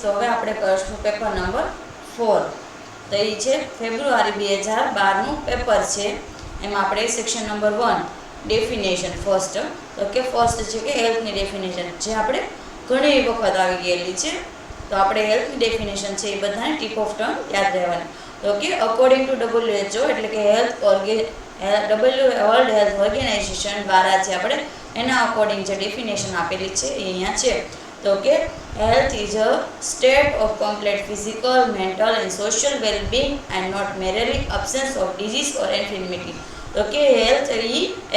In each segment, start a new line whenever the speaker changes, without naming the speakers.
તો હવે આપણે કરશું પેપર નંબર 4. તો એ છે ફેબ્રુઆરી 2012નું પેપર છે. એમાં આપણે સેક્શન નંબર 1 ડેફિનેશન ફર્સ્ટ. તો કે ફર્સ્ટ છે કે હેલ્થની ડેફિનેશન, જે આપણે ઘણી વખત આવી ગયેલી છે. તો આપણે હેલ્થની ડેફિનેશન છે એ બધાને ટીપ ઓફ ટંગ યાદ રહેવાની. તો કે અકોર્ડિંગ ટુ WHO એટલે કે વર્લ્ડ હેલ્થ ઓર્ગેનાઇઝેશન દ્વારા જે આપણે એના અકોર્ડિંગ જે ડેફિનેશન આપેલી છે એ અહીંયા છે. તો કે health is a state of complete physical, mental and social wellbeing and not merely absence of disease or infirmity. તો કે હેલ્થ એ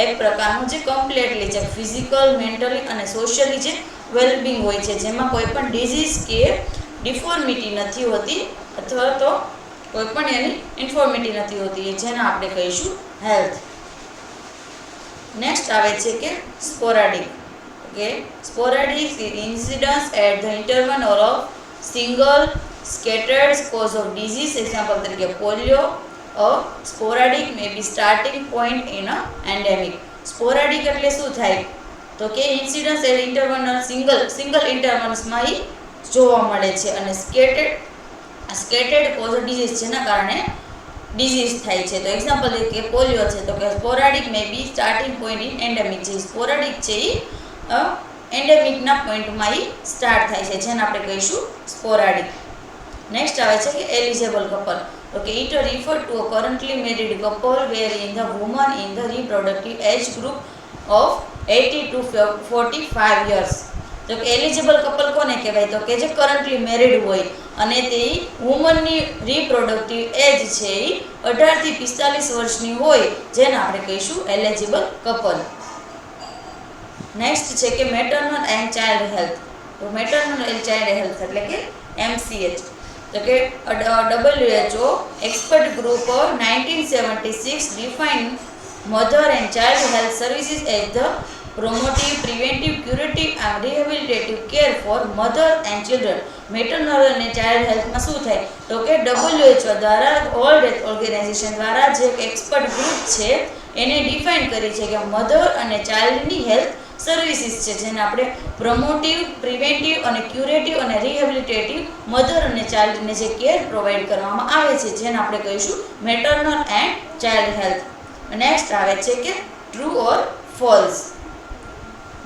એક પ્રકારનું જે કમ્પ્લીટલી છે ફિઝિકલ, મેન્ટલી અને સોશિયલી જે વેલબિંગ હોય છે, જેમાં કોઈ પણ ડિઝીઝ કે ડિફોર્મિટી નથી હોતી અથવા તો કોઈ પણ એની ઇન્ફોર્મિટી નથી હોતી, જેને આપણે કહીશું હેલ્થ. નેક્સ્ટ આવે છે કે સ્પોરાડિક. કે sporadic incidence at the interval of single scattered cause of disease. Example તરીકે polio. Sporadic may be starting point in a endemic. Sporadic એટલે શું થાય? તો કે ઇન્સિડન્સ એટ ઇન્ટરવલ સિંગલ ઇન્ટરવલ્સમાં જોવા મળે છે. અને સ્કેટેડ કોઝ ઓફ ડિઝીઝ, જેના કારણે ડિઝીઝ થાય છે. તો એક્ઝામ્પલ કે પોલિયો છે, તો કે સ્પોરાડિક may be starting point in endemic. જે સ્પોરાડિક છે એ એન્ડેમિકના પોઈન્ટમાં સ્ટાર્ટ થાય છે, જેને આપણે કહીશું સ્પોરાડિક. નેક્સ્ટ આવે છે કે એલિજેબલ કપલ. તો કે it refer to a currently married couple where in the woman in the reproductive age group of 80 to 45 years. તો કે એલિજિબલ કપલ કોને કહેવાય? તો કે જે કરન્ટલી મેરિડ હોય અને તે વુમનની રિપ્રોડક્ટિવ એજ છે એ 18 થી 45 વર્ષની હોય, જેને આપણે કહીશું એલિજિબલ કપલ. નેક્સ્ટ છે કે મેટરનલ એન્ડ ચાઇલ્ડ હેલ્થ. તો મેટરનલ એન્ડ ચાઇલ્ડ હેલ્થ એટલે કે MCH. તો કે WHO expert group 1976 define mother and child health services as the promotive, preventive, curative and rehabilitative care for mother and children. Maternal અને child હેલ્થમાં શું થાય? તો કે WHO દ્વારા વર્લ્ડ હેલ્થ ઓર્ગેનાઇઝેશન દ્વારા જે એક્સપર્ટ ગ્રુપ છે એને ડિફાઇન કરી છે કે મધર અને ચાઇલ્ડની હેલ્થ સર્વિસીસ છે, જેને આપણે પ્રમોટિવ, પ્રિવેન્ટિવ અને ક્યુરેટિવ અને રિહેબિલિટેટિવ મધર અને ચાઇલ્ડને જે કેર પ્રોવાઈડ કરવામાં આવે છે, જેને આપણે કહીશું maternal and child health. Next આવે છે કે true or false.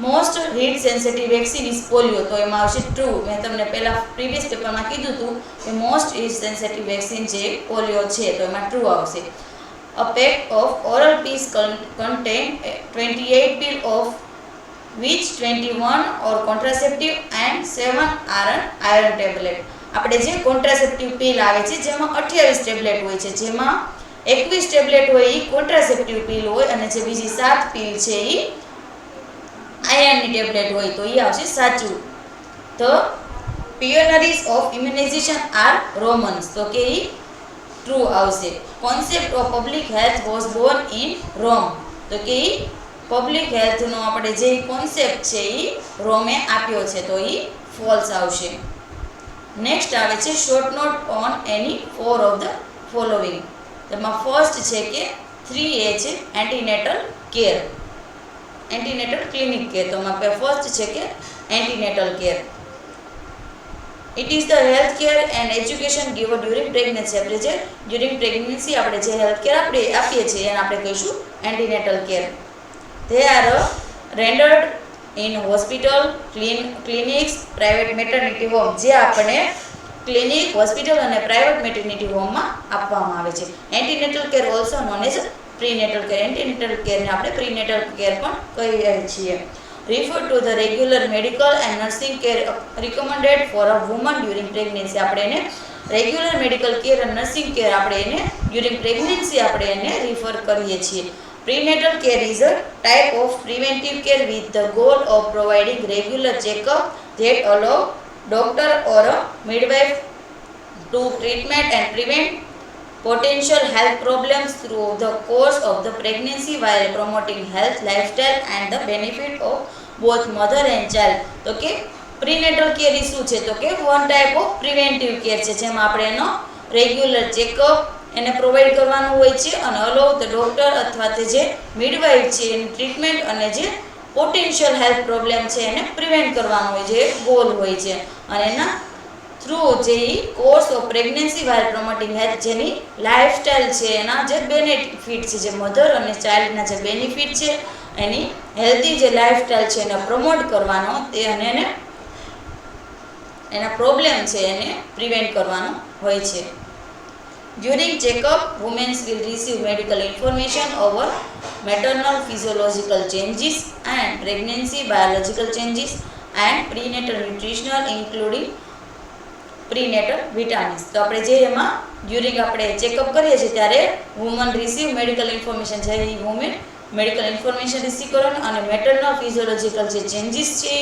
Most heat sensitive vaccine is polio. તો એમાં આવશે ટ્રુ. મેં તમને પહેલા પ્રીવિયસ પેપરમાં કીધું હતું કે મોસ્ટ હીટ સેન્સિટિવ વેક્સિન જે પોલિયો છે, તો એમાં ટ્રુ આવશે. A pack of oral pills contain 28 pills of which 21 or contraceptive and 7 are iron tablet. આપણે જે કોન્ટ્રાસેપ્ટિવ પિલ આવે છે જેમાં 28 ટેબ્લેટ હોય છે, જેમાં 21 ટેબ્લેટ હોય એ કોન્ટ્રાસેપ્ટિવ પિલ હોય અને જે બીજી 7 પિલ છે એ આયર્નની ટેબ્લેટ હોય, તો એ આવશે સાચું. તો pioneers of immunization are Romans. તો કે એ ટ્રુ આવશે. Concept of public health was born in Rome. તો કે એ પબ્લિક હેલ્થનો આપણે જે કોન્સેપ્ટ છે એ રોમે આપ્યો છે, તો એ ફોલ્સ આવશે. નેક્સ્ટ આવે છે short note on any 4 of the following. તેમાં ફર્સ્ટ છે કે 3A છે antenatal care, antenatal clinic care. તો ફર્સ્ટ છે કે antenatal care. It is the health care and education given during pregnancy. આપણે જે ડ્યુરિંગ પ્રેગ્નન્સી આપણે જે હેલ્થ કેર આપણે આપીએ છીએ એને આપણે કહીશું antenatal care. They are rendered in hospital, clinics, private maternity home. જે આપણે ક્લિનિક, હોસ્પિટલ અને પ્રાઇવેટ મેટર્નિટી હોમમાં આપવામાં આવે છે. Antenatal care also known as prenatal care. Antenatal કેરને આપણે પ્રીનેટલ કેર પણ કહીએ છીએ. Refer to the regular medical and nursing care recommended for a woman during pregnancy. આપણે એને રેગ્યુલર મેડિકલ કેર અને નર્સિંગ કેર આપણે એને ડ્યુરિંગ પ્રેગ્નન્સી આપણે એને રિફર કરીએ છીએ. Prenatal care is a type of preventive care with the goal of providing regular checkup that allow doctor or a midwife to treatment and prevent potential health problems through the course of the pregnancy while promoting health, lifestyle and the benefit of both mother and child. તો કે prenatal care એ શું છે? તો કે one type of preventive care છે, જેમાં આપણે એનો રેગ્યુલર ચેકઅપ એને પ્રોવાઈડ કરવાનું હોય છે અને અલાઉ ધ ડોક્ટર અથવા તે જે મિડવાઇફ છે એની ટ્રીટમેન્ટ અને જે પોટેન્શિયલ હેલ્થ પ્રોબ્લેમ છે એને પ્રિવેન્ટ કરવાનો હોય, જે ગોલ હોય છે. અને એના થ્રુ જે course of pregnancy while promoting health, જેની લાઇફસ્ટાઇલ છે એના જે બેનિફિટ છે, જે મધર અને ચાઇલ્ડના જે બેનિફિટ છે એની હેલ્ધી જે લાઇફસ્ટાઇલ છે એને પ્રમોટ કરવાનો તે અને એને એના પ્રોબ્લેમ છે એને પ્રિવેન્ટ કરવાનો હોય છે. During checkup, women will receive medical information over maternal physiological changes and pregnancy biological changes and prenatal nutritional including prenatal vitamins. તો આપણે જે એમાં ડ્યુરિંગ આપણે ચેકઅપ કરીએ છીએ ત્યારે વુમન રિસીવ મેડિકલ ઇન્ફોર્મેશન છે, એ વુમેન મેડિકલ ઇન્ફોર્મેશન રિસીવ કરવાનું અને મેટર્નલ ફિઝિયોલોજીકલ જે ચેન્જીસ છે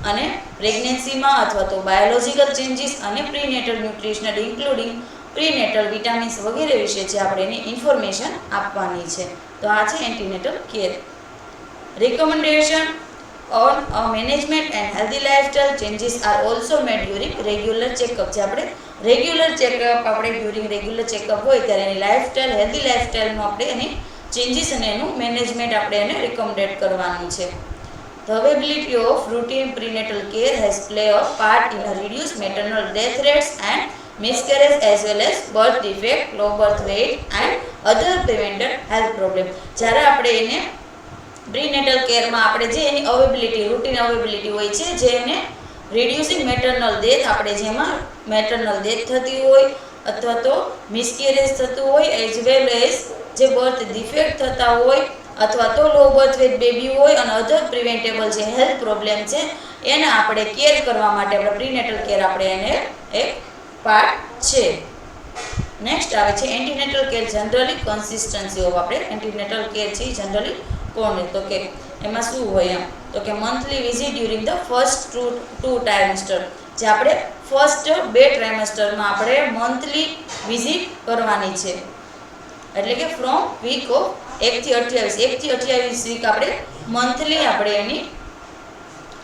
અને પ્રેગ્નન્સીમાં અથવા તો બાયોલોજીકલ ચેન્જીસ અને પ્રીનેટલ ન્યુટ્રિશનલ ઇન્ક્લુડિંગ પ્રીનેટલ વિટામિન્સ વગેરે વિશે જે આપણે એની ઇન્ફોર્મેશન આપવાની છે. તો આ છે antenatal care. Recommendation on management and healthy lifestyle changes are also made during regular checkup. જે આપણે રેગ્યુલર ચેકઅપ આપણે ડ્યુરિંગ રેગ્યુલર ચેકઅપ હોય ત્યારે એની લાઇફસ્ટાઇલ હેલ્ધી લાઇફસ્ટાઇલનું આપણે એની ચેન્જીસ અને એનું મેનેજમેન્ટ આપણે એને રિકમેન્ડેડ કરવાનું છે. The availability of routine prenatal care has played a part in a reduced maternal death rates and miscarriage as well as birth defect, low birth weight and other prevented health problems. જ્યારે આપણે એને પ્રીનેટલ કેરમાં આપણે જે એની availability routine availability હોય છે, જે એને reducing maternal death, આપણે જેમાં મેટર્નલ ડેથ થતી હોય અથવા તો મિસકેરેજ થતું હોય એઝ વેલ એઝ જે બર્થ ડિફેક્ટ થતા હોય અથવા તો લો બર્થ વેટ બેબી હોય અને અધર પ્રિવેન્ટેબલ જે હેલ્થ પ્રોબ્લેમ છે એને આપણે કેર કરવા માટે આપણે પ્રીનેટલ કેર આપણે એને એક પાર્ટ છે. નેક્સ્ટ આવે છે antenatal care generally consistency of. આપણે એન્ટીનેટલ કેર છે જનરલી કોને તો કે એમાં શું હોય એમ તો કે monthly visit during the first two trimester. જે આપણે ફર્સ્ટ 2 ટ્રાઇમેસ્ટરમાં આપણે મંથલી વિઝિટ કરવાની છે, એટલે કે ફ્રોમ વીક ઓફ 1 થી 28 વીક આપણે મંથલી આપણે એની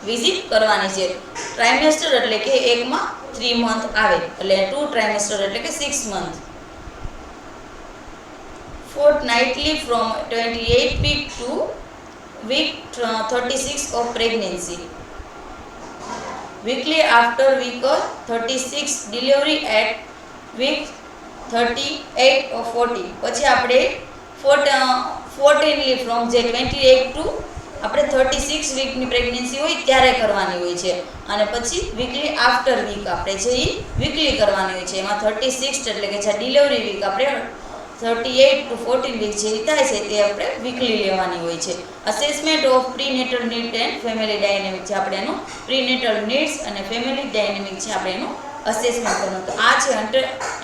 વિઝિટ કરવાની છે. ટ્રાઇમેસ્ટર એટલે કે એકમાં 3 મંથ આવે એટલે 2 ટ્રાઇમેસ્ટર એટલે કે 6 month. fortnightly from 28 week to week 36 of pregnancy. Weekly after week 36 delivery at week 38 or 40. પછી આપણે 14ly from જે 28 to આપણે 36 વીકની પ્રેગ્નન્સી હોય ત્યારે કરવાની હોય છે અને પછી વીકલી આફ્ટર વીક આપણે છે એ વીકલી કરવાની હોય છે. એમાં 36 એટલે કે જે ડિલિવરી વીક આપણે 38 to 14 વીક જે થાય છે તે આપણે વીકલી લેવાની હોય છે. Assessment of prenatal need and family dynamic છે, આપણે એનું પ્રીનેટલ નીડ્સ અને ફેમિલી ડાયનેમિક છે આપણે એનું અસેસમેન્ટ કરવાનું. તો આ છે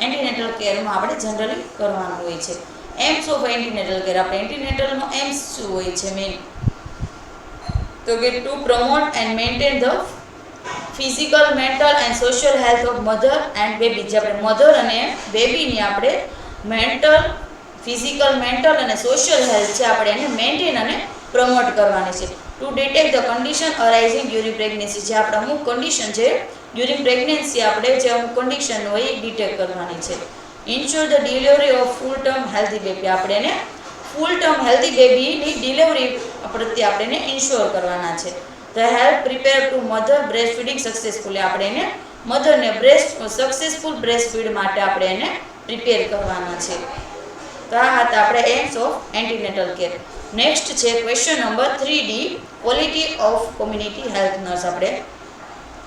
એન્ટીનેટલ કેરમાં આપણે જનરલી કરવાનું હોય છે. Aims of antenatal care. આપણે એન્ટીનેટલનો એમ્સ શું હોય છે મેઇન તો કે to promote and maintain the physical, mental and social health of mother and baby. જે આપણે મધર અને બેબીની આપણે મેન્ટલ, ફિઝિકલ, મેન્ટલ અને સોશિયલ હેલ્થ છે આપણે એને મેન્ટેન અને પ્રમોટ કરવાની છે. To detect the condition arising during pregnancy. જે આપણે અમુક કન્ડિશન છે ડ્યુરિંગ પ્રેગ્નન્સી આપણે જે અમુક કન્ડિશન હોય એ ડિટેક્ટ કરવાની છે. Ensure the delivery of full term healthy baby. આપણે એને ફૂલ ટર્મ હેલ્ધી બેબીની ડિલિવરી પ્રત્યે આપણે એને ઇન્શ્યોર કરવાના છે. The help prepare to mother breast feeding successfully. આપણે એને મધરને સક્સેસફુલ બ્રેસ્ટ ફીડ માટે આપણે એને પ્રિપેર કરવાના છે. તો આ હતા આપણે aims of antenatal care. Next છે question number 3D, quality of community health nurse. આપણે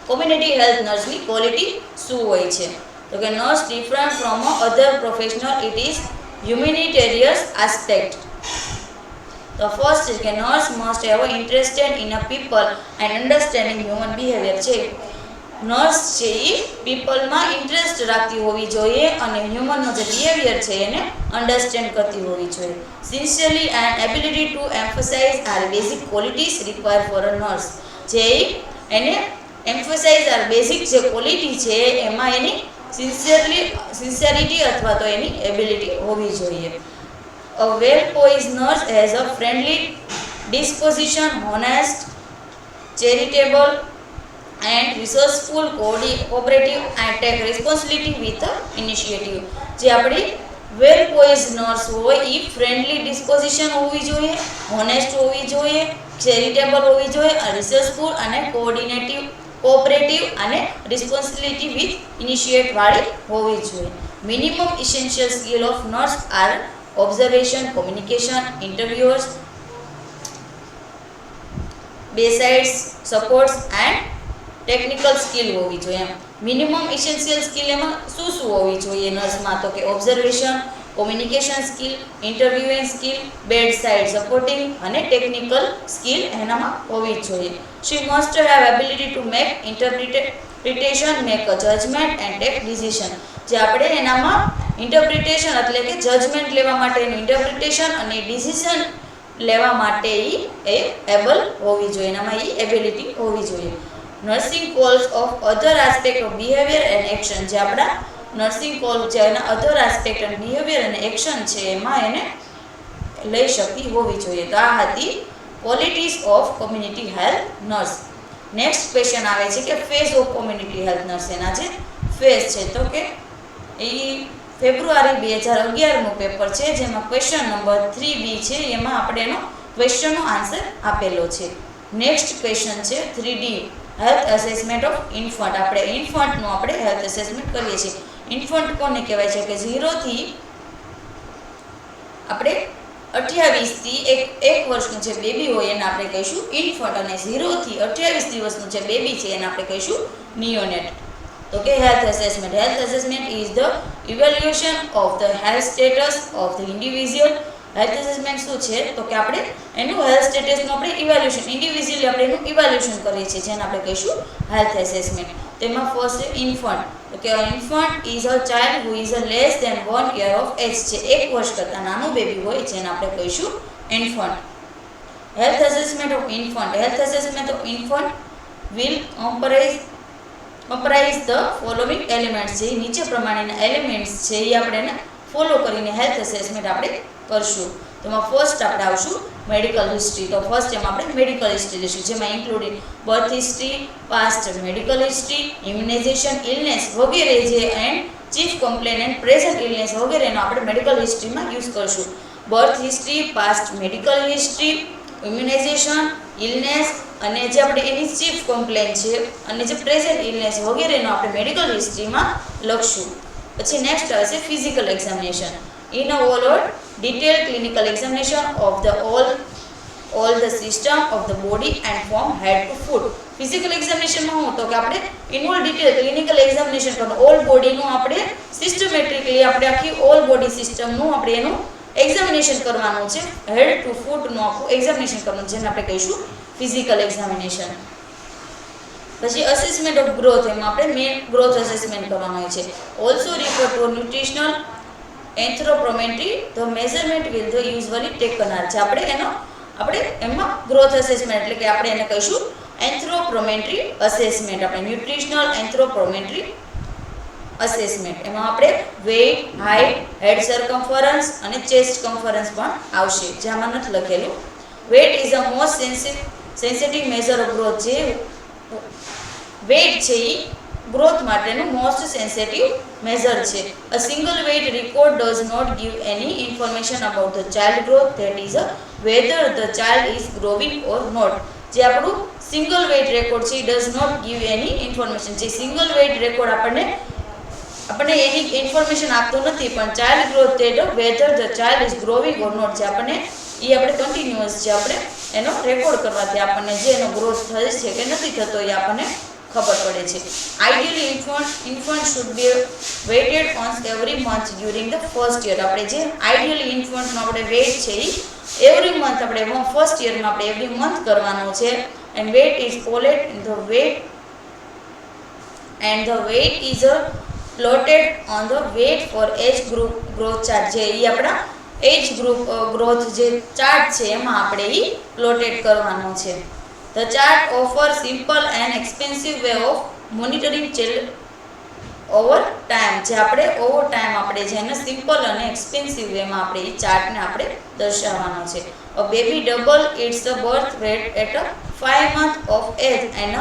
કોમ્યુનિટી હેલ્થ નર્સની ક્વોલિટી શું હોય છે તો કે nurse different from other professional, it is humanitarian aspect. The first is કે nurse must have interested in a people and understanding human behavior. છે nurse છે એ પીપલમાં ઇન્ટરેસ્ટ રાખતી હોવી જોઈએ અને હ્યુમનનો જે બિહેવિયર છે એને અન્ડરસ્ટેન્ડ કરતી હોવી જોઈએ. Sincerely and ability to emphasize are basic qualities require for a nurse. જે એને એમ્ફસાઇઝ આર બેઝિક જે ક્વોલિટી છે એમાં એની સિન્સિયરિટી અથવા તો એની એબિલિટી હોવી જોઈએ. A well-poised nurse has a friendly disposition, honest, charitable and resourceful, cooperative and take responsibility with initiative. જે આપણી વેલ પોઇઝ નર્સ હોય એ ફ્રેન્ડલી ડિસ્પોઝિશન હોવી જોઈએ, હોનેસ્ટ હોવી જોઈએ, ચેરિટેબલ હોવી જોઈએ, રિસોર્સફુલ અને કોઓપરેટિવ અને રિસ્પોન્સિબિલિટી વિથ ઇનિશિયેટ વાળી હોવી જોઈએ. Minimum essential skill of nurse are observation, communication, interviewers, besides, supports and technical skill હોવી જોઈએ. એમ મિનિમમ ઇસેન્શિયલ સ્કિલ એમાં શું શું હોવી જોઈએ નર્સમાં? તો કે observation, communication skill, interviewing skill, bed side supporting અને ટેકનિકલ સ્કિલ એનામાં હોવી જોઈએ. She must have ability to make interpretation, make a judgement and take decision. જે આપણે એનામાં ઇન્ટરપ્રિટેશન એટલે કે જજમેન્ટ લેવા માટેનું ઇન્ટરપ્રિટેશન અને ડિસિઝન લેવા માટે એ એબલ હોવી જોઈએ, એનામાં એ એબિલિટી હોવી જોઈએ. Nursing calls of other aspect of behaviour and action. જે આપણા નર્સિંગ કોલ છે એના અધર આસ્પેક્ટ અને બિહેવિયર અને એક્શન છે એમાં એને લઈ શકતી હોવી જોઈએ. તો આ હતી qualities of community health nurse. Next question આવે છે કે phase of community health nurse. એના જે ફેઝ છે તો કે એ ફેબ્રુઆરી 2011નું પેપર છે, જેમાં ક્વેશ્ચન નંબર 3B છે, એમાં આપણે એનો ક્વેશ્ચનનો આન્સર આપેલો છે. નેક્સ્ટ ક્વેશ્ચન છે 3D, health assessment of infant. આપણે ઇન્ફન્ટનું આપણે હેલ્થ અસેસમેન્ટ કરીએ છીએ. ઇન્ફન્ટ કોને કહેવાય છે? કે 0 થી આપણે 28 થી એક વર્ષનું જે બેબી હોય એને આપણે કહીશું ઇન્ફન્ટ, અને 0 થી 28 દિવસનું જે બેબી છે એને આપણે કહીશું નિયોનેટ. તો કે health assessment. Health assessment is the evaluation of the health status of the individual. Health assessment શું છે? તો કે આપણે એનું હેલ્થ સ્ટેટસનું આપણે ઇવેલ્યુએશન, ઇન્ડિવિજ્યુઅલી આપણે એનું ઇવેલ્યુએશન કરીએ છીએ, જેને આપણે કહીશું હેલ્થ અસેસમેન્ટ. તેમાં ફર્સ્ટ છે ઇન્ફન્ટ. તો કે infant is a child who is a less than 1 year of age. છે 1 વર્ષ કરતાં નાનું બેબી હોય જેને આપણે કહીશું infant. Health assessment of infant. Health assessment of infant will comprise the following elements. જે નીચે પ્રમાણેના એલિમેન્ટ્સ છે એ આપણે એને ફોલો કરીને હેલ્થ અસેસમેન્ટ આપણે કરશું. તેમાં ફર્સ્ટ આપણે આવશું મેડિકલ હિસ્ટ્રી. તો ફર્સ્ટ એમાં આપણે મેડિકલ હિસ્ટ્રી લઈશું, જેમાં including birth history, past medical history, immunisation, illness વગેરે જે and chief complaint and present illness વગેરેનો આપણે મેડિકલ હિસ્ટ્રીમાં યુઝ કરશું. Birth history, past medical history, immunisation, illness અને જે આપણે એની ચીફ કમ્પ્લેન છે અને જે પ્રેઝન્ટ ઇલનેસ વગેરેનો આપણે મેડિકલ હિસ્ટ્રીમાં લખશું. પછી નેક્સ્ટ આવશે physical examination. In a overall detailed clinical examination of the all the system of the body and from head to foot. Physical examination માં હું તો કે આપણે ઇનવોલ ડિટેલ ક્લિનિકલ એક્ઝામિનેશન કરવાનું, ઓલ બોડીનું આપણે સિસ્ટમેટિકલી આપણે આખી ઓલ બોડી સિસ્ટમનું આપણે એનું એક્ઝામિનેશન કરવાનું છે. હેડ ટુ ફૂટનું આખું એક્ઝામિનેશન કરવાનું, જેને આપણે કહીશું ફિઝિકલ એક્ઝામિનેશન. પછી અસેસમેન્ટ ઓફ ગ્રોથ. એમાં આપણે મેન ગ્રોથ અસેસમેન્ટ કરવાનું હોય છે. Also refer to nutritional anthropometry. The measurement will the usually taken are. છે આપણે એમાં ગ્રોથ અસેસમેન્ટ એટલે કે આપણે એને કહીશું એન્થ્રોપોમેટ્રી અસેસમેન્ટ. આપણે ન્યુટ્રિશનલ એન્થ્રોપોમેટ્રી અસેસમેન્ટ. એમાં આપણે વેઇટ, હાઇટ, હેડ સર્કમ્ફરન્સ અને ચેસ્ટ કમ્ફરન્સ પણ આવશે, જે આમાં નથી લખેલું. Weight is a most sensitive measure of growth. જે વેઇટ છે એ ગ્રોથ માટેનું મોસ્ટ સેન્સિટિવ મેઝર છે. A single weight record does not give any information about the child growth, that is whether the child is growing or not. જે આપણું single weight record છે એ does not give any information. જે single weight record આપણને any information આપતો નથી, પણ child growth that whether the child is growing or not, જે આપણને એ આપણે કન્ટિન્યુઅસ છે આપણે એનો રેકોર્ડ કરવાથી આપણને જે એનો ગ્રોથ થાય છે કે નથી થતો એ આપણને ખબર પડે છે. Ideally infant should be weighted once every month during the first year. આપણે જે આઈડિયલી ઇન્ફન્ટનો આપણે વેઇટ છે એ એવરી મંથ આપણે ફર્સ્ટ યરમાં આપણે એવરી મંથ કરવાનો છે. And weight is plotted the weight is plotted on the weight for age group growth chart. જે એ આપણા એજ ગ્રુપ ગ્રોથ જે ચાર્ટ છે એમાં આપણે એ પ્લોટેડ કરવાનો છે. The chart offers simple and expensive way of monitoring child over time. જે આપણે ઓવર ટાઈમ આપણે જેને સિમ્પલ અને એક્સપેન્સિવ વેમાં આપણે એ ચાર્ટને આપણે દર્શાવવાનો છે. A baby double its birth rate at 5 months of age and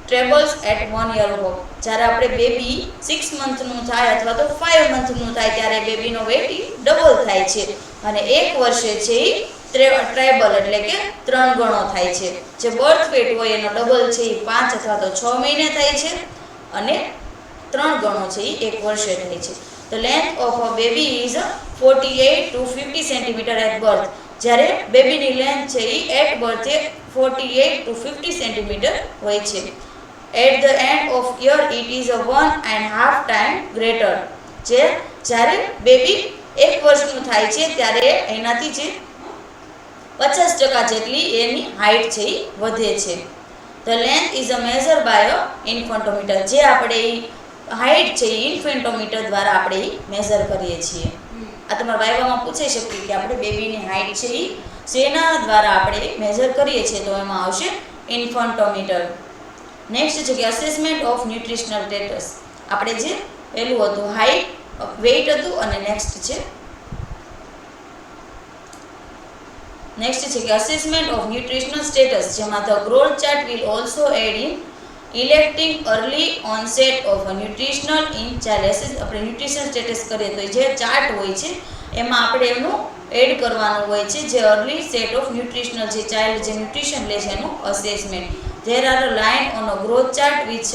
trebles at 1 year old. જ્યારે આપણે બેબી 6 મંથનું થાય અથવા તો 5 મંથનું થાય ત્યારે બેબીનો વેઇટ ડબલ થાય છે અને 1 વર્ષે છે એ ટ્રાયબલ એટલે કે 3 ગણો થાય છે. જે બર્થ વેટ હોય એનો ડબલ છે એ 5 અથવા તો 6 મહિને થાય છે અને 3 ગણો છે એ 1 વર્ષે થાય છે. The length of a baby is 48 to 50 cm at birth. જ્યારે બેબીની લેન્થ છે એ એટ બર્થે 48 to 50 cm હોય છે. At the end of year it is a 1.5 time greater. જ્યારે બેબી 1 વર્ષનું થાય છે ત્યારે એનાથી જે 50% જેટલી એની હાઈટ છે એ વધે છે. The length is a measure by a infantometer. જે આપણે હાઈટ છે એ ઇન્ફેન્ટોમીટર દ્વારા આપણે મેઝર કરીએ છીએ. આ તમારા વાયવામાં પૂછાઈ શકે કે આપણે બેબીની હાઈટ છે એ શેના દ્વારા આપણે મેઝર કરીએ છીએ, તો એમાં આવશે ઇન્ફેન્ટોમીટર. નેક્સ્ટ છે કે અસેસમેન્ટ ઓફ ન્યુટ્રિશનલ સ્ટેટસ. આપણે જે પહેલું હતું હાઈટ, વેઇટ હતું અને નેક્સ્ટ છે કે અસેસમેન્ટ ઓફ ન્યુટ્રિશનલ સ્ટેટસ, જેમાં the growth chart will also aid in electing early onset of nutritional in child. આપણે ન્યુટ્રિશન સ્ટેટસ કરીએ તો જે ચાર્ટ હોય છે એમાં આપણે એનું એડ કરવાનું હોય છે જે અર્લી સેટ ઓફ ન્યુટ્રિશનલ જે ચાઇલ્ડ જે ન્યુટ્રિશન લે છે એનું assessment. There are a line on a growth chart which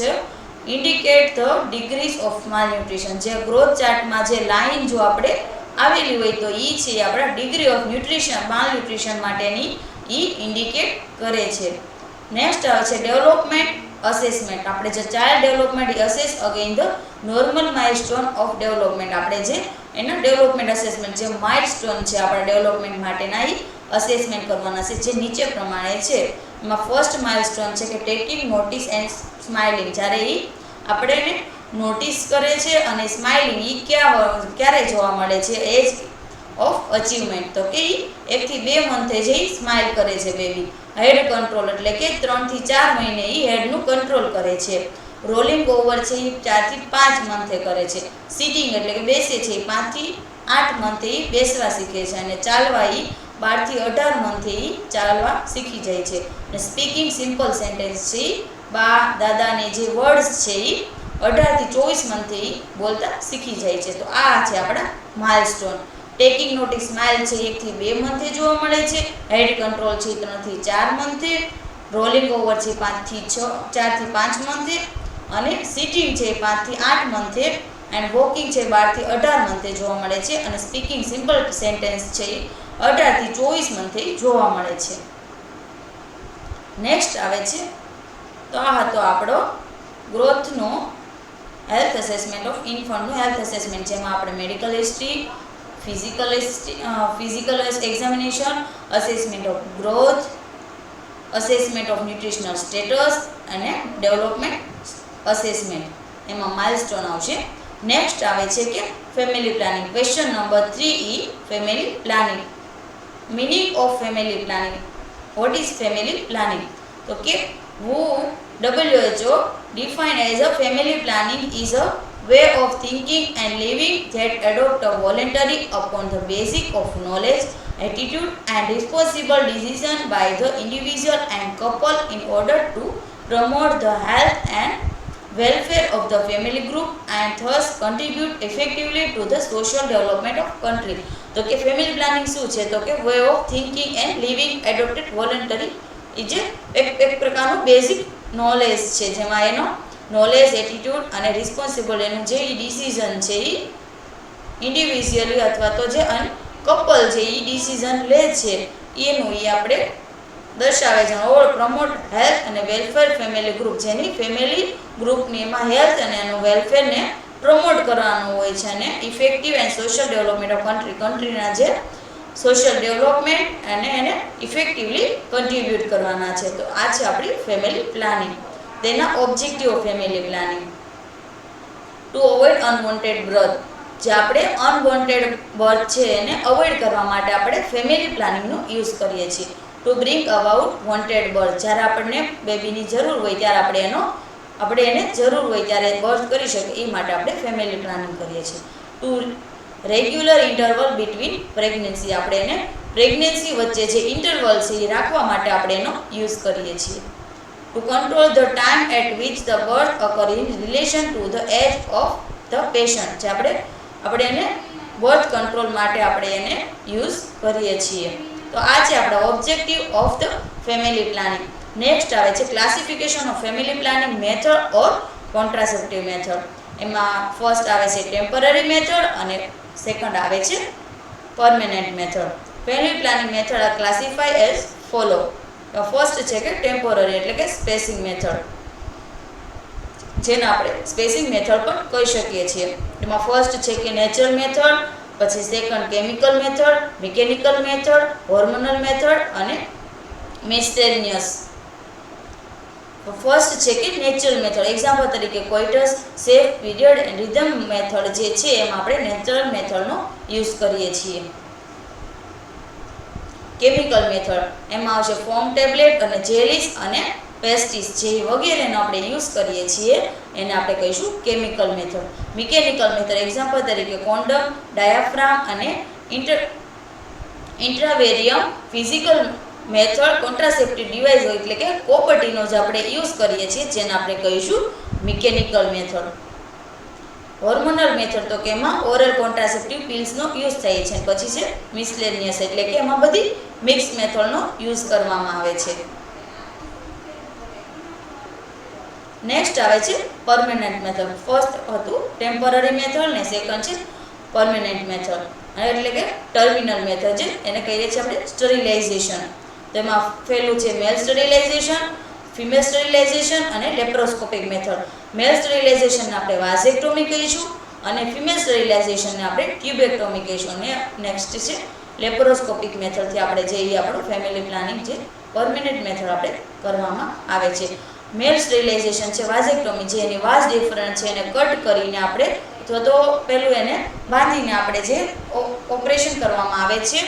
indicate the degrees of માલન્યુટ્રિશન. જે ગ્રોથ ચાર્ટમાં જે લાઇન જો આપણે આવેલી હોય તો એ છે આપણા ડિગ્રી ઓફ ન્યુટ્રિશન માલન્યુટ્રિશન માટેની એ ઇન્ડિકેટ કરે છે. નેક્સ્ટ આવે છે ડેવલપમેન્ટ અસેસમેન્ટ. આપણે જે child development assess again the normal milestone of development. આપણે જે એના ડેવલપમેન્ટ અસેસમેન્ટ જે માઇલસ્ટોન છે આપણા ડેવલપમેન્ટ માટેના એ અસેસમેન્ટ કરવાના છે જે નીચે પ્રમાણે છે. એમાં ફર્સ્ટ માઇલસ્ટોન છે કે ટેકિંગ નોટિસ એન્ડ સ્માઇલિંગ. જ્યારે એ આપણે એને નોટિસ કરે છે અને સ્માઇલિંગ એ ક્યારે જોવા મળે છે એજ ઓફ અચીવમેન્ટ. તો કે 1 થી 2 મંથે જે સ્માઇલ કરે છે બેબી. હેડ કંટ્રોલ એટલે કે 3 થી 4 મહિને એ હેડનું કંટ્રોલ કરે છે. રોલિંગ ઓવર છે એ 4 થી 5 મંથે કરે છે. સિટિંગ એટલે કે બેસે છે એ 5 થી 8 મંથે એ બેસવા શીખે છે અને ચાલવા એ 12 થી 18 મંથે એ ચાલવા શીખી જાય છે. અને સ્પીકિંગ સિમ્પલ સેન્ટેન્સ છે બા દાદાને જે વર્ડ્સ છે એ 18 થી 24 મંથે એ બોલતા શીખી જાય છે. તો આ છે આપણા માઇલસ્ટોન. ટેકિંગ નોટિસ સ્માઇલ છે 1 થી 2 મંથે જોવા મળે છે. હેડ કંટ્રોલ છે 3 થી 4 મંથે. રોલિંગ ઓવર છે 4 થી 5 મંથે અને સિટિંગ છે 5 થી 8 મંથે એન્ડ વોકિંગ છે 12 થી 18 મંથે જોવા મળે છે અને સ્પીકિંગ સિમ્પલ સેન્ટેન્સ છે 18 થી 24 મંથે જોવા મળે છે. નેક્સ્ટ આવે છે તો આ હતો આપણો ગ્રોથનો હેલ્થ અસેસમેન્ટ ઓફ ઇન્ફન્ટનું હેલ્થ અસેસમેન્ટ, જેમાં આપણે medical history, physical examination, assessment of growth, assessment of nutritional status અને ડેવલપમેન્ટ અસેસમેન્ટ. એમાં માઇલસ્ટોન આવશે. નેક્સ્ટ આવે છે કે family planning. Question number 3 E family planning. Meaning of family planning. What is family planning? તો કે WHO defined as a family planning is a way of thinking and living that adopt a voluntary upon the basis of knowledge, attitude and responsible decision by the individual and couple in order to promote the health and welfare of the family group and thus contribute effectively to the social development of country. તો કે family planning શું છે? તો કે way of thinking and living adopted voluntary. એ જે એક પ્રકારનું બેઝિક નોલેજ છે જેમાં એનો નોલેજ, એટીટ્યૂડ અને રિસ્પોન્સિબલ એનું જે ડિસિઝન છે એ ઇન્ડિવિજ્યુઅલી અથવા તો જે કપલ છે એ ડિસિઝન લે છે એનું એ આપણે દર્શાવે છે. ઓર પ્રમોટ હેલ્થ અને વેલફેર ફેમિલી ગ્રુપ, જેની ફેમિલી ગ્રુપની એમાં હેલ્થ અને એનું વેલફેરને પ્રમોટ કરવાનું હોય છે અને effective and social development of કન્ટ્રીના જે સોશિયલ ડેવલપમેન્ટ અને એને ઇફેક્ટિવલી કન્ટ્રીબ્યુટ કરવાના છે. તો આ છે આપણી ફેમિલી પ્લાનિંગ. તેના objective of family planning: to avoid unwanted birth. જે આપણે અનવોન્ટેડ બર્થ છે એને અવોઇડ કરવા માટે આપણે ફેમિલી પ્લાનિંગનો યુઝ કરીએ છીએ. To bring about wanted birth. જ્યારે આપણને બેબીની જરૂર હોય ત્યારે આપણે એને જરૂર હોય ત્યારે બર્થ કરી શકીએ એ માટે આપણે ફેમિલી પ્લાનિંગ કરીએ છીએ. To regular interval between pregnancy. આપણે એને પ્રેગ્નન્સી વચ્ચે જે ઇન્ટરવલ છે એ રાખવા માટે આપણે એનો યુઝ કરીએ છીએ. To control the time at which the birth occur in relation to the age of the patient. જે આપણે એને બર્થ કંટ્રોલ માટે આપણે એને યુઝ કરીએ છીએ. તો આ છે આપણા objective of the family planning. Next આવે છે classification of family planning method or contraceptive method. એમાં ફર્સ્ટ આવે છે ટેમ્પરરી મેથડ અને સેકન્ડ આવે છે permanent method. Family planning method are classify as follow. First છે કે ટેમ્પરરી એટલે કે સ્પેસિંગ મેથડ, જેને આપણે સ્પેસિંગ મેથડ પણ કહી શકીએ છીએ. એમાં ફર્સ્ટ છે કે નેચરલ મેથડ, પછી second chemical method, mechanical method, hormonal method અને મિસ્ટેરિયસ. ફર્સ્ટ છે કે નેચરલ મેથડ. એક્ઝામ્પલ તરીકે coitus, safe period and rhythm method જે છે એમાં આપણે નેચરલ મેથડનો યુઝ કરીએ છીએ. કેમિકલ મેથડ એમાં આવશે ફોર્મ ટેબ્લેટ અને જેલીસ અને પેસ્ટિસ જે વગેરેનો આપણે યુઝ કરીએ છીએ એને આપણે કહીશું chemical method. Mechanical method example તરીકે કોન્ડમ, ડાયાફ્રામ અને ઇન્ટ્રાવેરિયમ. ફિઝિકલ મેથડ કોન્ટ્રાસેપ્ટિવ ડિવાઇસ એટલે કે કોપટીનો જે આપણે યુઝ કરીએ છીએ જેને આપણે કહીશું મિકેનિકલ મેથડ. હોર્મોનલ મેથડ તો કે એમાં ઓરલ કોન્ટ્રાસેપ્ટિવ પિલ્સનો યુઝ થાય છે. પછી છે મિસલેનિયસ એટલે કે એમાં બધી મિક્સ મેથડનો યુઝ કરવામાં આવે છે. નેક્સ્ટ આવે છે પરમેનન્ટ મેથડ. ફર્સ્ટ હતું ટેમ્પરરી મેથડ ને સેકન્ડ છે પરમેનન્ટ મેથડ એટલે કે ટર્મિનલ મેથડ છે એને કહીએ છીએ આપણે સ્ટરીલાઇઝેશન. તેમાં પહેલું છે મેલ સ્ટરીલાઇઝેશન, ફિમેલ સ્ટરીલાઇઝેશન અને લેપ્રોસ્કોપિક મેથડ. મેલ સ્ટરીલાઇઝેશનને આપણે વાઝેક્ટોમી કહીશું અને ફિમેલ સ્ટરીલાઇઝેશનને આપણે ટ્યુબેક્ટોમી કહીશું. અને નેક્સ્ટ છે લેપ્રોસ્કોપિક મેથડથી આપણે જે આપણું ફેમિલી પ્લાનિંગ જે પરમેનન્ટ મેથડ આપણે કરવામાં આવે છે. મેલ સ્ટરીલાઇઝેશન છે વાઝેક્ટોમી જે એની વાઝ ડિફરન્ટ છે એને કટ કરીને આપણે અથવા તો પેલું એને બાંધીને આપણે જે ઓપરેશન કરવામાં આવે છે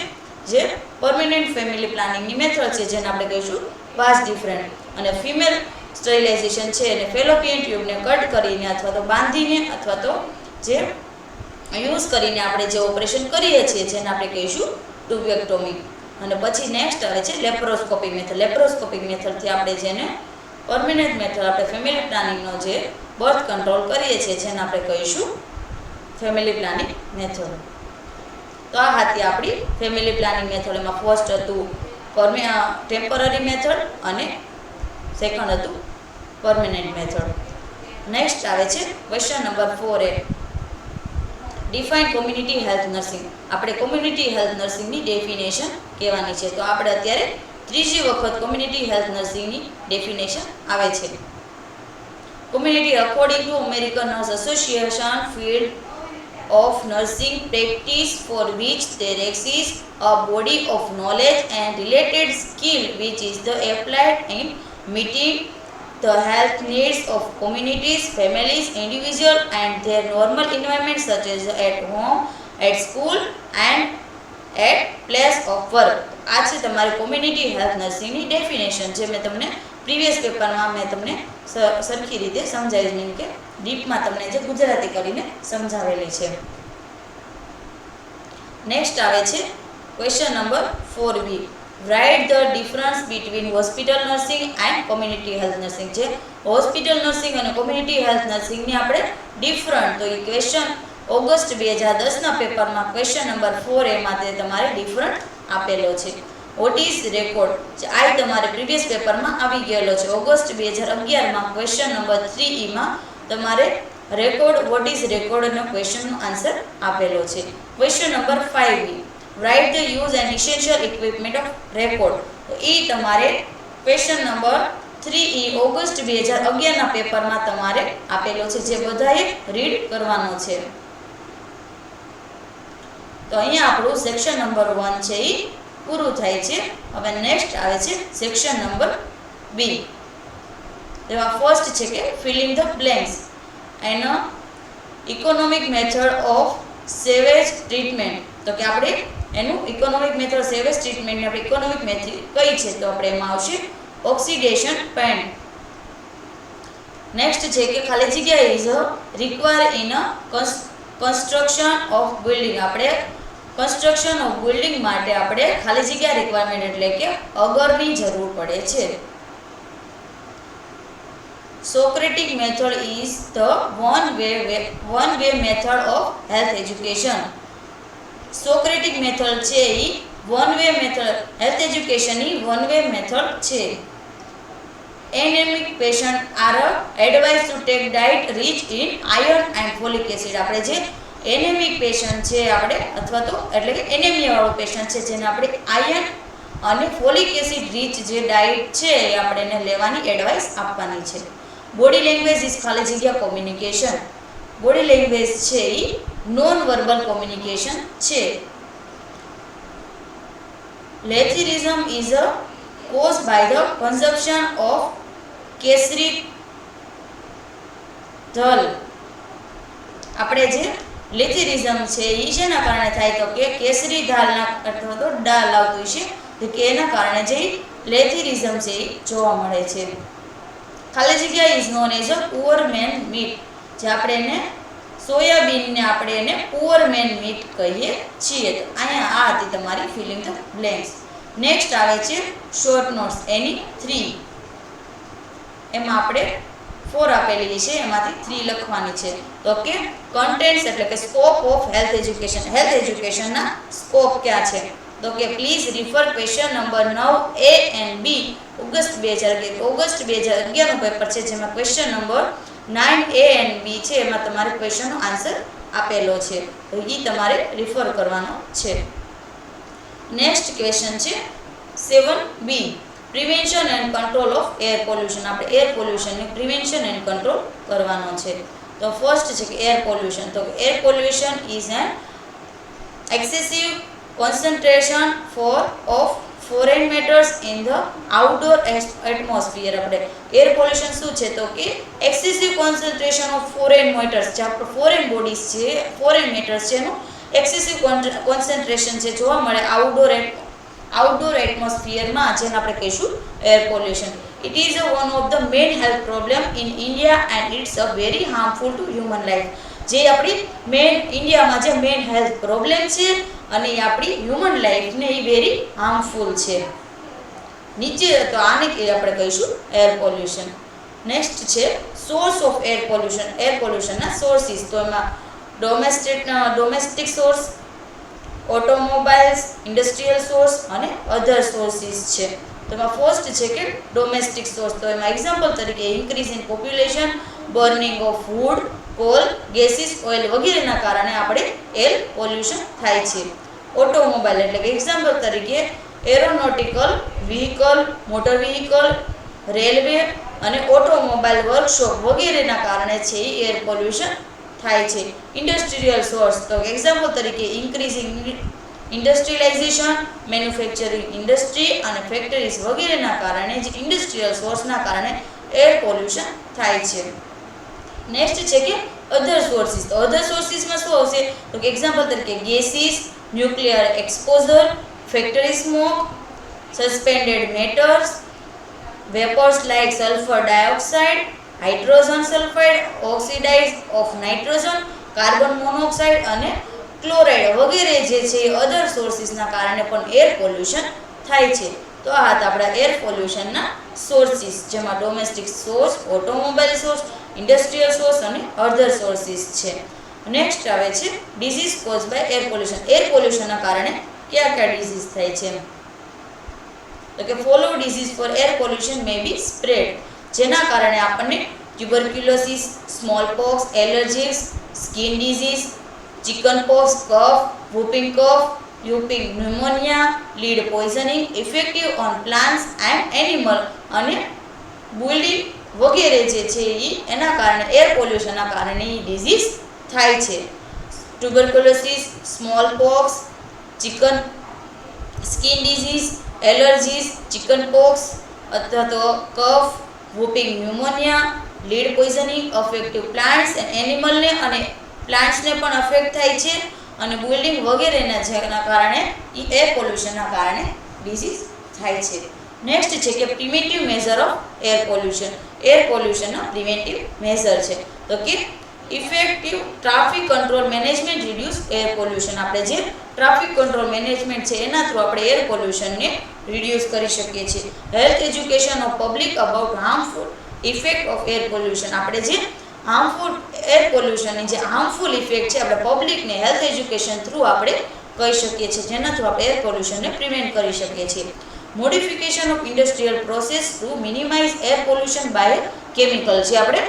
જે પરમેનન્ટ ફેમિલી પ્લાનિંગની મેથડ છે જેને આપણે કહીશું વાઝ ડિફરન્ટ. અને ફિમેલ સ્ટરીલાઇઝેશન છે એને ફેલોપિયન ટ્યુબને કટ કરીને અથવા તો બાંધીને અથવા તો જે યુઝ કરીને આપણે જે ઓપરેશન કરીએ છીએ જેને આપણે કહીશું ટ્યુબેક્ટોમી. અને પછી નેક્સ્ટ આવે છે લેપ્રોસ્કોપિક મેથડ. લેપ્રોસ્કોપિક મેથડથી આપણે જેને પરમેનન્ટ મેથડ આપણે ફેમિલી પ્લાનિંગનો જે બર્થ કંટ્રોલ કરીએ છીએ જેને આપણે કહીશું ફેમિલી પ્લાનિંગ મેથડ. તો આ હતી આપણી ફેમિલી પ્લાનિંગ મેથડ. એમાં ફર્સ્ટ હતું ટેમ્પરરી મેથડ અને સેકન્ડ હતું પરમેનન્ટ મેથડ. નેક્સ્ટ આવે છે question number 4A. Define community health nursing. આપણે કોમ્યુનિટી હેલ્થ નર્સિંગની ડેફિનેશન કહેવાની છે. તો આપણે અત્યારે ત્રીજી વખત કોમ્યુનિટી હેલ્થ નર્સિંગની ડેફિનેશન આવે છે. Community according to American nurse association field of nursing practice for which there exists a body of knowledge and related skill which is the applied in meeting the health needs of communities, families, individuals and their normal environment such as at home, at school and at place of work. આ છે તમારી community health નર્સિંગની definition જે મેં તમને previous પેપરમાં મેં તમને સરખી રીતે સમજાવી નહીં કે ડીપમાં તમને જે ગુજરાતી કરીને સમજાવેલી છે. નેક્સ્ટ આવે છે question number 4B. Write the difference between hospital nursing and community health nursing. જે હોસ્પિટલ નર્સિંગ અને કોમ્યુનિટી હેલ્થ નર્સિંગની આપણે ડિફરન્ટ તો એ ક્વેશ્ચન ઓગસ્ટ 2010ના પેપરમાં ક્વેશ્ચન નંબર 4A માં તે તમારે ડિફરન્ટ આપેલો છે. વોટ ઇઝ રેકોર્ડ આ તમારે પ્રીવિયસ પેપરમાં આવી ગયેલો છે. ઓગસ્ટ 2011માં ક્વેશ્ચન નંબર 3E માં તમારે રેકોર્ડ વોટ ઇઝ રેકોર્ડનો ક્વેશ્ચનનો આન્સર આપેલો છે. Question number 5B. Write the use and essential equipment of record. તો એ તમારે ક્વેશ્ચન નંબર 3E ઓગસ્ટ 2011ના પેપરમાં તમારે આપેલો છે જે બધાએ રીડ કરવાનો છે. તો અહીંયા આપણું સેક્શન નંબર 1 છે એ પૂરું થાય છે. હવે નેક્સ્ટ આવે છે સેક્શન નંબર B. તેમાં ફર્સ્ટ છે કે filling the blanks and economic method of સેવેજ treatment. તો કે આપણે એનું ઇકોનોમિક મેથડ સેવેજ ટ્રીટમેન્ટની આપણે ઇકોનોમિક મેથડ કઈ છે તો આપણે એમાં આવશે ઓક્સિડેશન પેન્ટ. નેક્સ્ટ છે કે ખાલી જગ્યા is require in a construction of building. આપણે કન્સ્ટ્રક્શન ઓફ બિલ્ડિંગ માટે આપણે ખાલી જગ્યા રિક્વાયરમેન્ટ એટલે કે અગરની જરૂર પડે છે. Socratic method is the one way method of health education. Socratic method છે એ વન વે મેથડ, હેલ્થ એજ્યુકેશનની વન વે મેથડ છે. Anaemic patient are advise to take diet rich in iron and folic acid. આપણે જે એનેમિક patient છે આપણે અથવા તો એટલે કે એનેમિયા વાળો પેશન્ટ છે જેને આપણે આયર્ન અને ફોલિક એસિડ રીચ જે ડાયટ છે એ આપણે એને લેવાની એડવાઇસ આપવાની છે. બોડી લેંગ્વેજ ઇઝ ખાલી જગ્યા કોમ્યુનિકેશન. બોડી લેંગ્વેજ છે એ નોન વર્બલ કોમ્યુનિકેશન છે. Lathyrism is a cause by the consumption of kesari dhal. આપણે જે લેથિરિઝમ છે એ શેના કારણે થાય તો કે કેસરી દાળના અથવા તો દાળ આવતું છે તો કે એના કારણે જે લેથિરિઝમ છે એ જોવા મળે છે. ખાલી જગ્યા is known as a poor man meat. જે આપણે એને સોયાબીનને આપણે એને પુઅર મેન મીટ કહીએ છીએ. તો અહીંયા આ હતી તમારી ફિલિંગ ધ બ્લેન્ક્સ. નેક્સ્ટ આવે છે શોર્ટ નોટ્સ, એની 3. એમાં આપણે 4 આપેલી છે, એમાંથી 3 લખવાની છે. તો કે કન્ટેન્ટ્સ એટલે કે scope of health education. Health એજ્યુકેશનના સ્કોપ ક્યાં છે તો કે please refer question number 9 A and B August 2011 નું પેપર છે જેમાં question number 9 A and B છે. એમાં તમારે ક્વેશ્ચનનો આન્સર આપેલો છે તો એ તમારે રિફર કરવાનો છે. નેક્સ્ટ ક્વેશ્ચન છે 7B prevention and control of air pollution. આપણે એર પોલ્યુશનની પ્રિવેન્શન એન્ડ કંટ્રોલ કરવાનો છે. તો ફર્સ્ટ છે કે એર પોલ્યુશન. તો air pollution is an excessive concentration of foreign matters in the outdoor atmosphere. આપણે એર પોલ્યુશન શું છે તો કે excessive concentration of foreign matters, જે આપણે ફોરેન બોડીઝ છે ફોરેન મેટર્સ છે એનું એક્સેસિવ કોન્સન્ટ્રેશન છે જોવા મળે આઉટડોર એટમોસ્ફિયરમાં, જેને આપણે કહીશું air pollution. It is one of the main health problem in India and it's a very harmful to human life. જે આપણી મેઇન ઇન્ડિયામાં જે મેઇન હેલ્થ પ્રોબ્લેમ છે અને એ આપણી હ્યુમન લાઈફને એ વેરી હાર્મફુલ છે. નીચે તો આને આપણે કહીશું એર પોલ્યુશન. નેક્સ્ટ છે source of air pollution. Air પોલ્યુશનના સોર્સિસ. તો એમાં domestic source, automobiles, industrial source અને અધર સોર્સિસ છે. તો એમાં ફર્સ્ટ છે કે ડોમેસ્ટિક સોર્સ. તો એમાં એક્ઝામ્પલ તરીકે increase in population, burning of wood, coal, gases, oil વગેરેના કારણે આપણે એર પોલ્યુશન થાય છે. ઓટોમોબાઈલ એટલે કે એક્ઝામ્પલ તરીકે aeronautical vehicle, motor vehicle, railway અને ઓટોમોબાઈલ વર્કશોપ વગેરેના કારણે છે એ એર પોલ્યુશન થાય છે. Industrial source. તો એક્ઝામ્પલ તરીકે ઇન્ક્રીઝિંગ ઇન્ડસ્ટ્રીયલાઇઝેશન, મેન્યુફેક્ચરિંગ ઇન્ડસ્ટ્રી અને ફેક્ટરીઝ વગેરેના કારણે જે ઇન્ડસ્ટ્રીયલ સોર્સના કારણે એર પોલ્યુશન થાય છે. નેક્સ્ટ છે કે અધર સોર્સિસ. તો અધર સોર્સિસમાં શું આવશે તો કે એક્ઝામ્પલ તરીકે gases, nuclear exposure, factory smoke, suspended matters, vapours like sulphur dioxide, hydrogen sulphide, oxidise of nitrogen, carbon monoxide અને ક્લોરાઇડ વગેરે જે છે એ અધર સોર્સિસના કારણે પણ એર પોલ્યુશન થાય છે. તો આ હતા આપણા એર પોલ્યુશનના સોર્સિસ, જેમાં domestic source, automobile source, industrial source અને અધર સોર્સિસ છે. નેક્સ્ટ આવે છે disease cause by air pollution. Air પોલ્યુશનના કારણે કયા કયા ડિઝીઝ થાય છે તો કે follow disease for air pollution may be spread. જેના કારણે આપણને tuberculosis, small pox, allergies, skin disease, chicken pox, cough, whooping cough, whooping pneumonia, lead poisoning, effective on plants and animal અને બુલિંગ વગેરે જે છે એના કારણે એર પોલ્યુશનના કારણે એ ડિઝીઝ થાય છે. Tuberculosis, small pox, skin disease, allergies, chicken pox અથવા તો cough, whooping pneumonia, lead poisoning affective plants and એનિમલને અને પ્લાન્ટ્સને પણ અફેક્ટ થાય છે અને બિલ્ડિંગ વગેરેના જેના કારણે એર પોલ્યુશનના કારણે ડિઝીઝ થાય છે. નેક્સ્ટ છે કે preventive measure of air pollution. Air પોલ્યુશનના પ્રિવેન્ટિવ મેઝર છે તો કે effective traffic control management reduce air pollution. આપણે જે ટ્રાફિક કંટ્રોલ મેનેજમેન્ટ છે એના થ્રુ આપણે એર પોલ્યુશનને રિડ્યુસ કરી શકીએ છીએ. Health education of public about harmful effect of air pollution. આપણે જે હાર્મફુલ એર પોલ્યુશનની જે હાર્મફુલ ઇફેક્ટ છે આપણે પબ્લિકને હેલ્થ એજ્યુકેશન થ્રુ આપણે કહી શકીએ છીએ, જેના થ્રુ આપણે એર પોલ્યુશનને પ્રિવેન્ટ કરી શકીએ છીએ. Modification of industrial process to minimise air pollution by chemical છે. આપણે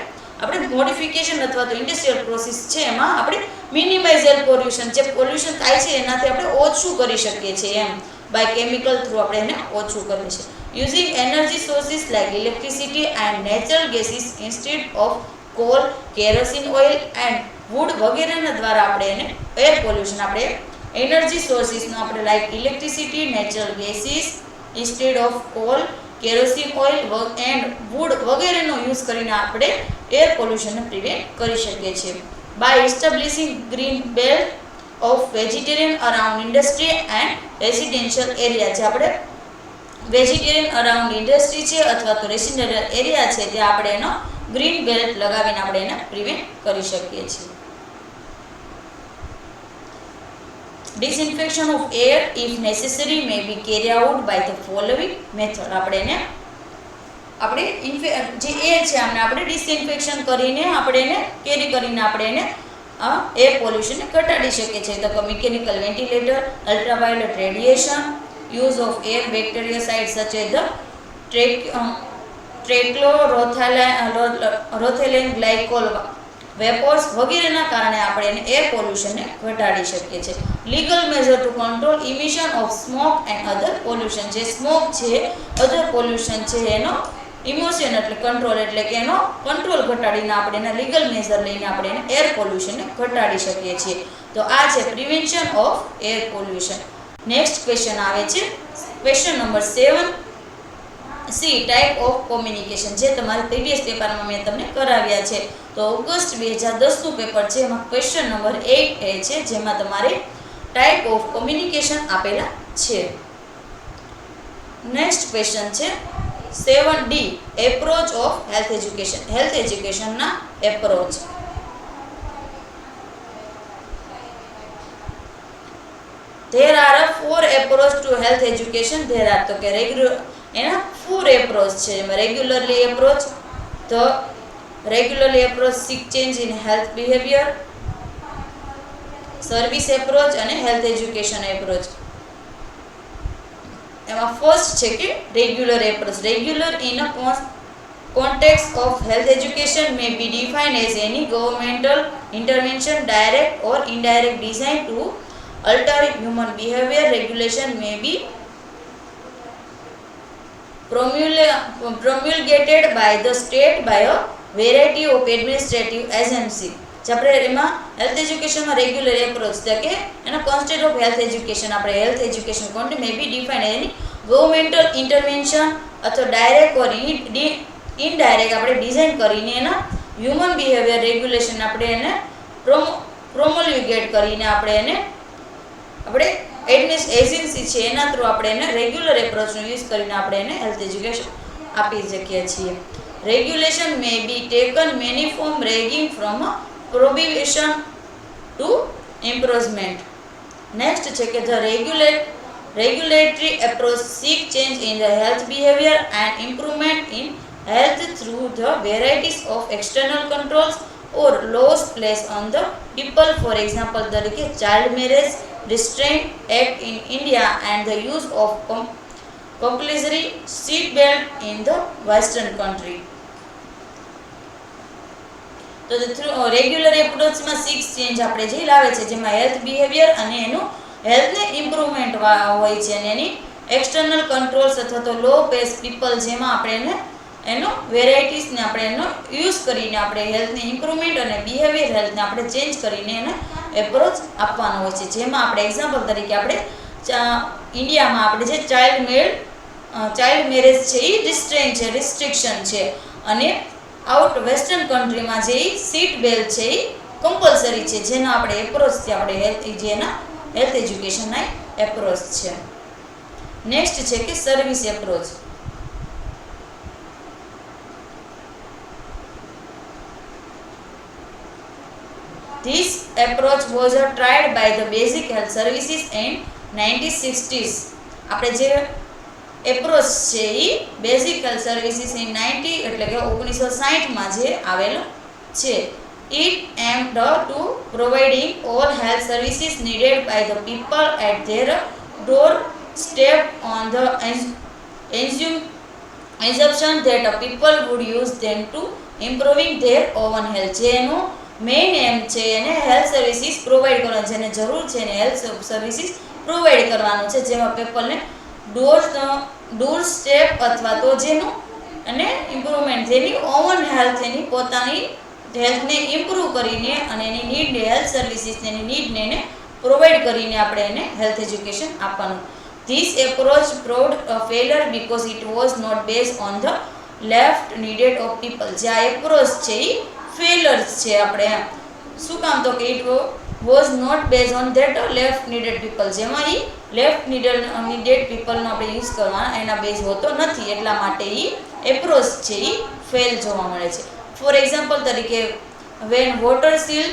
મોડિફિકેશન અથવા તો ઇન્ડસ્ટ્રીયલ પ્રોસેસ છે એમાં આપણે મિનિમાઇઝ એર પોલ્યુશન, જે પોલ્યુશન થાય છે એનાથી આપણે ઓછું કરી શકીએ છીએ એમ, બાય કેમિકલ થ્રુ આપણે એને ઓછું કરીએ છીએ. Using energy sources like electricity and natural gases instead of coal, kerosene oil and wood વગેરેના દ્વારા આપણે એને એર પોલ્યુશન, આપણે એનર્જી સોર્સિસનો આપણે like electricity, natural gases instead of coal, kerosene oil and wood વગેરેનો યુઝ કરીને આપણે એર પોલ્યુશનને પ્રિવેન્ટ કરી શકીએ છીએ. By establishing green belt of vegetarian around industry and residential area, જે આપણે વેજીટેરિયન અરાઉન્ડ ઇન્ડસ્ટ્રી છે અથવા તો રેસિડેન્શિયલ એરિયા છે ત્યાં આપણે એનો ગ્રીન બેલ્ટ લગાવીને આપણે એને પ્રિવેન્ટ કરી શકીએ છીએ. Disinfection of air if necessary may be carried out by the following method. આપણે જે એર છે આપણે ડિસઇન્ફેક્શન કરીને આપણે એને કેરી કરીને આપણે એને એર પોલ્યુશનને ઘટાડી શકીએ છીએ. તો mechanical ventilator, ultraviolet radiation, use of air bactericide such as the trichloroethylene glycol vapours વગેરેના કારણે આપણે એને એર પોલ્યુશનને ઘટાડી શકીએ છીએ. Legal measure to control emission of smoke and other pollution, જે સ્મોક છે, અધર પોલ્યુશન છે એનો ઇમોશન એટલે કંટ્રોલ, એટલે કે એનો કંટ્રોલ ઘટાડીને આપણે એના લીગલ મેજર લઈને આપણે એને એર પોલ્યુશનને ઘટાડી શકીએ છીએ. તો આ છે prevention of air pollution. Next question આવે છે question number 7 C type of communication, જે તમારે પ્રીવિયસ પેપરમાં મેં તમને કરાવ્યા છે. તો ઓગસ્ટ 2010નું પેપર છે, એમાં ક્વેશ્ચન નંબર 8 એ છે, જેમાં તમારે ટાઈપ ઓફ કોમ્યુનિકેશન આપેલા છે. નેક્સ્ટ ક્વેશ્ચન છે 7D approach of health education, health એજ્યુકેશનના approach. There are 4 approach to health education. There are તો કે એના 4 એપ્રોચ છે. એમાં રેગ્યુલરલી એપ્રોચ, તો regularly approach seek change in health behavior, service approach અને હેલ્થ એજ્યુકેશન એપ્રોચ. એમાં ફર્સ્ટ છે કે regular approach. Regular in a context of health education may be defined as any governmental intervention, direct or indirect, designed to alter human behavior. Regulation may be promulgated by the state by a variety of administrative agency. આપણે એમાં health એજ્યુકેશનમાં regular approach છે કે એનો concept of health education, આપણે health education concept મે બી defined એની governmental intervention અથવા direct ઓર indirect આપણે design કરીને એના હ્યુમન બિહેવિયર રેગ્યુલેશન આપણે એને પ્રોમોલ્યુગેટ કરીને આપણે એને આપણે એજન્સી છે એના થ્રુ આપણે એને રેગ્યુલર એપ્રોચનો યુઝ કરીને આપણે એને હેલ્થ એજ્યુકેશન આપી શકીએ છીએ. Regulation may be taken many form ranging from prohibition to improvement. Next છે કે the regulatory approach seek change in the health behavior and improvement in health through the varieties of external controls or laws placed on the people. For example, the Child Marriage Restraint Act in India and the use of compulsory seat belt in the Western country. તો regular એપ્રોચમાં 6 change આપણે જે લાવે છે, જેમાં health behaviour અને એનું હેલ્થને improvement હોય છે, અને એની એક્સટર્નલ કંટ્રોલ્સ અથવા તો લો પેસ પીપલ, જેમાં આપણે એને એનો વેરાયટીસને આપણે એનો યુઝ કરીને આપણે હેલ્થને ઇમ્પ્રુવમેન્ટ અને બિહેવિયર હેલ્થને આપણે ચેન્જ કરીને એને એપ્રોચ આપવાનો હોય છે. જેમાં આપણે એક્ઝામ્પલ તરીકે આપણે ઇન્ડિયામાં આપણે જે ચાઇલ્ડ મેરેજ છે એ રિસ્ટ્રિક્શન છે, અને આઉટ વેસ્ટર્ન કન્ટ્રીમાં જે સીટ બેલ્ટ છે એ કમ્પલસરી છે, જેનો આપણે એપ્રોચ છે આપણે હેલ્થ એજ્યુકેશનના એપ્રોચ છે. નેક્સ્ટ છે કે service approach. This approach was tried by the Basic Health Services in 1960s. આપણે જે એપ્રોચ છે એ બેઝિક હેલ્થ સર્વિસીસ ઇન 1960 માં જે આવેલો છે. It aimed to providing all health services needed by the people at their doorstep on the assumption that people would use them to improving their own health. જેનો main એમ છે એને health services provide કરવાનો, જેને જરૂર છે એને health services provide કરવાનો છે, જેમાં પીપલને ડોર સ્ટેપ અથવા તો જેનું અને ઇમ્પ્રુવમેન્ટ જેની ઓવન હેલ્થ એની પોતાની હેલ્થને ઇમ્પ્રૂવ કરીને અને એની નીડ હેલ્થ સર્વિસીસને એની નીડને એને પ્રોવાઈડ કરીને આપણે એને હેલ્થ એજ્યુકેશન આપવાનું. This approach proved a failure because it was not based on the left needed of people. જે આ એપ્રોચ છે એ ફેલર્સ છે આપણે એમ શું કામ તો કે it was not base on that left needed people, જેમાં એ લેફ્ટ નીડેડ પીપલનો આપણે યુઝ કરવાના એના બેઝ હોતો નથી, એટલા માટે એ એપ્રોચ છે એ ફેલ જોવા મળે છે. ફોર એક્ઝામ્પલ તરીકે when water seal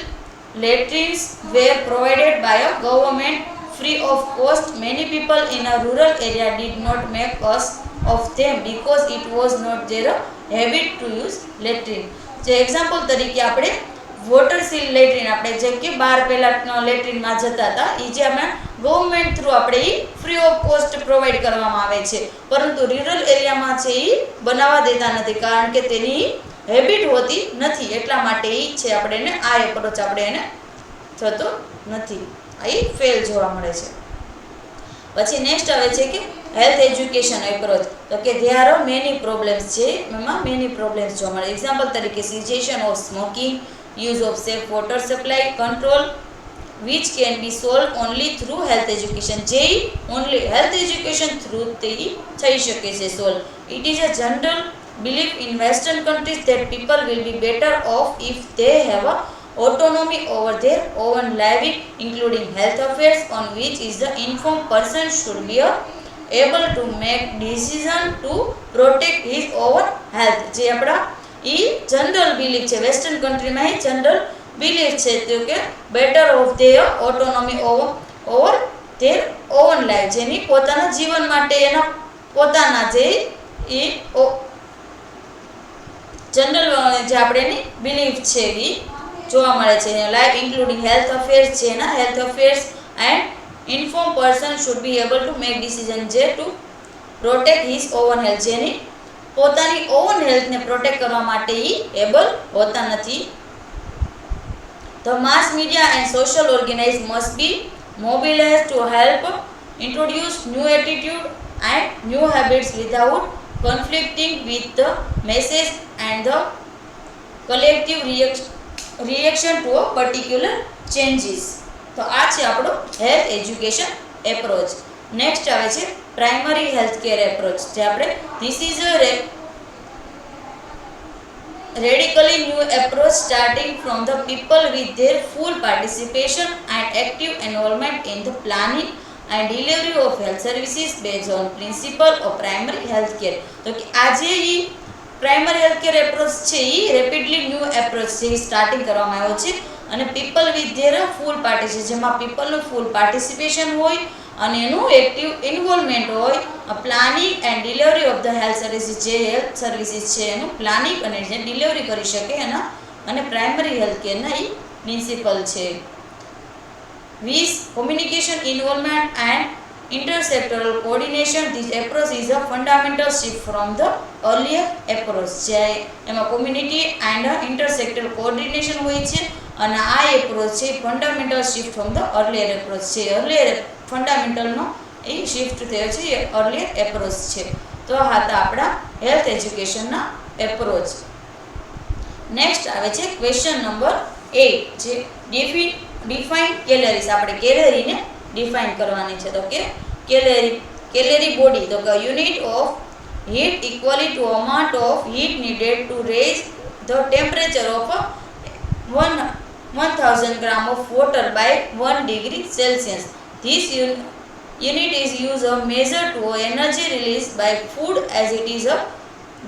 latrines were provided by a government free of cost, many people in a rural area did not make use of them because it was not their habit to use latrine. જે example તરીકે આપણે water seal latrine આપણે જેમ કે બહાર પહેલાં લેટ્રિનમાં જતા હતા એ જે આપણે ગવર્મેન્ટ થ્રુ આપણે એ ફ્રી ઓફ કોસ્ટ પ્રોવાઈડ કરવામાં આવે છે, પરંતુ રૂરલ એરિયામાં છે એ બનાવવા દેતા નથી કારણ કે તેની હેબિટ હોતી નથી, એટલા માટે એ છે આપણે એને આ એપ્રોચ આપણે એને થતો નથી, એ ફેલ જોવા મળે છે. પછી નેક્સ્ટ આવે છે કે હેલ્થ એજ્યુકેશન એપ્રોચ, તો કે ધેર આર મેની પ્રોબ્લેમ્સ છે, એમાં મેની પ્રોબ્લેમ્સ જોવા મળે. એક્ઝામ્પલ તરીકે situation of smoking, use of safe water supply control which can be solved only through health education. જે only health education through તે થઈ શકે છે solve. It is a general belief in western countries that people will be better off if they have a autonomy over their own living, including health affairs, on which is the informed person should be able to make decision to protect his own health. જે આપણા એ general belief છે, western કન્ટ્રીમાં એ general belief છે તો કે better of their autonomy over their own life, જેની પોતાના જીવન માટે એના પોતાના જે એ જનરલ જે આપણે એની બિલીફ છે એ જોવા મળે છે. લાઈફ ઇન્ક્લુડિંગ હેલ્થ અફેર્સ છે એના health affairs and inform person should be able to make decision જે to protect his own health, જેની પોતાની ઓવન હેલ્થને પ્રોટેક્ટ કરવા માટે એ એબલ હોતા નથી. The mass media and social organizers must be mobilized to help introduce new attitude and new habits without conflicting with the message and the collective reaction to a particular changes. તો આ છે આપણો health education approach. Next આવે છે primary health care approach, જે આપણે this is a radically new approach starting from the people with their full participation and active involvement in the planning and delivery of health services based on principle of primary health care. તો કે આજે એ primary health care approach છે એ rapidly new approach છે એ starting કરવામાં આવ્યો છે અને people with their full participation, જેમાં પીપલનું ફૂલ પાર્ટિસિપેશન હોય અને એનું એક્ટિવ ઇન્વોલ્વમેન્ટ હોય, planning and delivery of the health services, જે હેલ્થ સર્વિસીસ છે એનું પ્લાનિંગ અને જે ડિલિવરી કરી શકે એના અને પ્રાઇમરી હેલ્થ કેરના એ પ્રિન્સિપલ છે. વીસ communication involvement and intersectoral coordination. This approach is a fundamental shift from the earlier approach. જે એમાં community and intersectoral coordination હોય છે અને આ એપ્રોચ છે fundamental shift from the earlier approach છે. અર્લિયર ફંડામેન્ટલનો એ શિફ્ટ થયો છે એ અર્લિયર એપ્રોચ છે. તો આ હતા આપણા હેલ્થ એજ્યુકેશનના એપ્રોચ. નેક્સ્ટ આવે છે ક્વેશ્ચન નંબર 8, જે ડિફાઇન કેલરીઝ. આપણે કેલરીને ડિફાઇન કરવાની છે. તો કે કેલરી બોડી, તો કે unit of heat equally to amount of heat needed to raise the temperature of 1000 gram of water by 1 degree Celsius. This unit is used a measure to energy released by food as it is